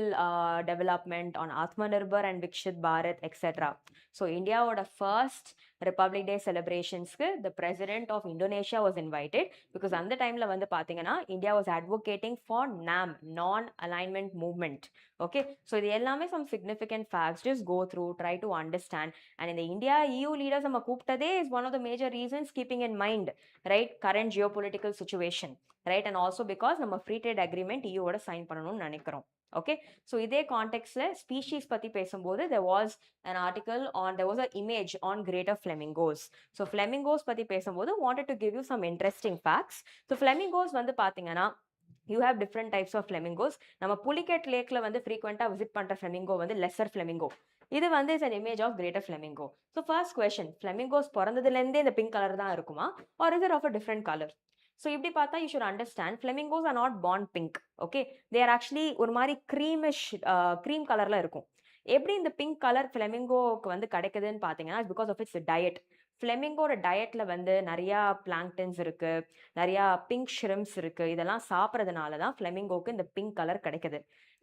S1: development, on Atmanirbhar and Vikshit Bharat, etc. So India would have first Republic Day celebrations, the president of Indonesia was invited because அந்த டைம்ல வந்து பாத்தீங்கன்னா India was advocating for NAM, non-alignment movement. Okay, so இது எல்லாமே some significant facts, just go through, try to understand. And in the India EU leaders நம்ம கூப்பிட்டதே is one of the major reasons, keeping in mind, right, current geopolitical situation, right? and also because நம்ம free trade agreement EU ஓட sign பண்ணணும்னு நினைக்கிறோம். Okay, so இதே கான்டெக்ட்ல species பத்தி பேசும்போது there was an article on, there was an image on greater flamingos. So flamingos பத்தி பேசும்போது wanted to give you some interesting facts. So flamingos வந்து பாத்தீங்கன்னா you have different types of flamingos. நம்ம புலிகேட் லேக்ல வந்து frequent-ஆ visit பண்ற flamingo வந்து lesser flamingo. இது வந்து is an image of greater flamingo. So first question, flamingos பிறந்ததுல இருந்தே இந்த பிங்க் கலர் தான் இருக்குமா, or is it of a different color? So இப்படி பார்த்தா you should understand flamingos are not born pink. Okay, they are actually ஒரு மாதிரி creamish cream கலர்ல இருக்கும். எப்படி இந்த பிங்க் கலர் ஃபிளமிங்கோக்கு வந்து கிடைக்குதுன்னு பார்த்தீங்கன்னா பிகாஸ் ஆஃப் இட்ஸ் டயட். ஃபிளமிங்கோட டயட்ல வந்து நிறைய பிளாங்க்டன்ஸ் இருக்கு, நிறைய பிங்க் ஷ்ரிம்ஸ் இருக்கு, இதெல்லாம் சாப்பிட்றதுனால தான் ஃபிளமிங்கோக்கு இந்த பிங்க் கலர் கிடைக்குது.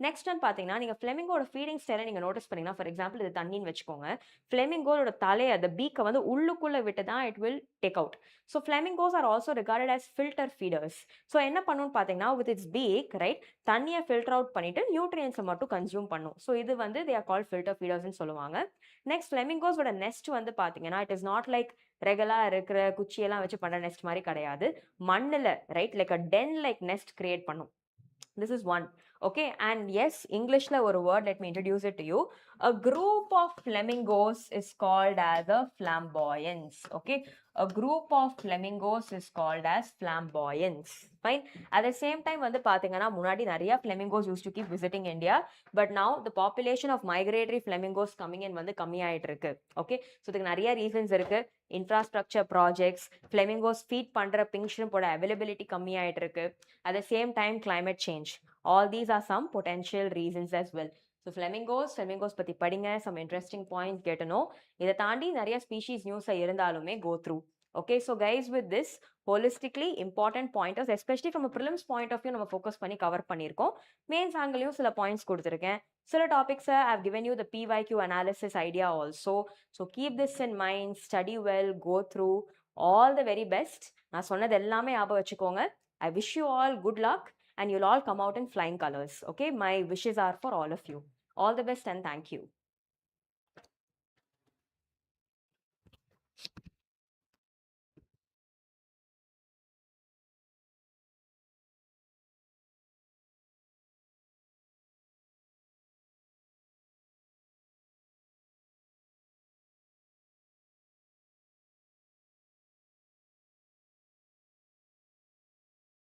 S1: நெக்ஸ்ட் ஒன் பார்த்தீங்கன்னா நீங்கள் ஃபிளமிங்கோட ஃபீடிங் ஸ்டைலை நீங்கள் நோட்டீஸ் பண்ணீங்கன்னா, ஃபார் எக்ஸாம்பிள் இது தண்ணின்னு வச்சுக்கோங்க, ஃபிளமிங்கோட தலையை அந்த பீக்கை வந்து உள்ளுக்குள்ளே விட்டு தான் it will take out. So flamingos are also regarded as filter feeders. So என்ன பண்ணுன்னு பார்த்தீங்கன்னா வித் இட்ஸ் பீக், ரைட், தண்ணியை ஃபில்டர் அவுட் பண்ணிட்டு நியூட்ரியன்ஸை மட்டும் கன்சியூம் பண்ணும். ஸோ இது வந்து தே ஆர் கால்ட் ஃபில்டர் ஃபீடர்ஸ்னு சொல்லுவாங்க. நெக்ஸ்ட் ஃபிளமிங்கோஸோட நெஸ்ட் வந்து பார்த்தீங்கன்னா இட் இஸ் நாட் லைக் ரெகுலராக இருக்கிற குச்சியெல்லாம் வச்சு பண்ணுற நெஸ்ட் மாதிரி கிடையாது, மண்ணில், right, like a den like nest create பண்ணும். This is one. Okay, and yes, English la ஒரு word, let me introduce it to you. A group of flamingos is called as a flamboyance. Okay, a group of flamingos is called as flamboyance. Fine. At the same time வந்து பாத்தீங்கன்னா முன்னாடி நிறைய flamingos used to keep visiting India, but now the population of migratory flamingos coming in வந்து கம்மி ஆயிட்டு இருக்கு. Okay, so இதுக்கு நிறைய reasons இருக்கு. Infrastructure projects, flamingos feed பண்ற pink shrimp ஓட availability கம்மி ஆயிட்டு இருக்கு. At the same time, climate change. All these are some potential reasons as well. So flamingos பத்தி படிங்க, some interesting points get to know. இதை தாண்டி நிறைய species news இருந்தாலுமே go through. Okay, so guys, with this holistically important pointers, especially from a prelims point of view, நம்ம focus பண்ணி cover பண்ணியிருக்கோம். Mains angle-யும் சில points கொடுத்திருக்கேன். சில topics I've given you the PYQ analysis idea also. So keep this in mind, study well, go through. All the very best. நான் சொன்னது எல்லாமே ஞாபகம் வச்சுக்கோங்க. I wish you all good luck and you'll all come out in flying colors. Okay, my wishes are for all of you. All the best and thank you.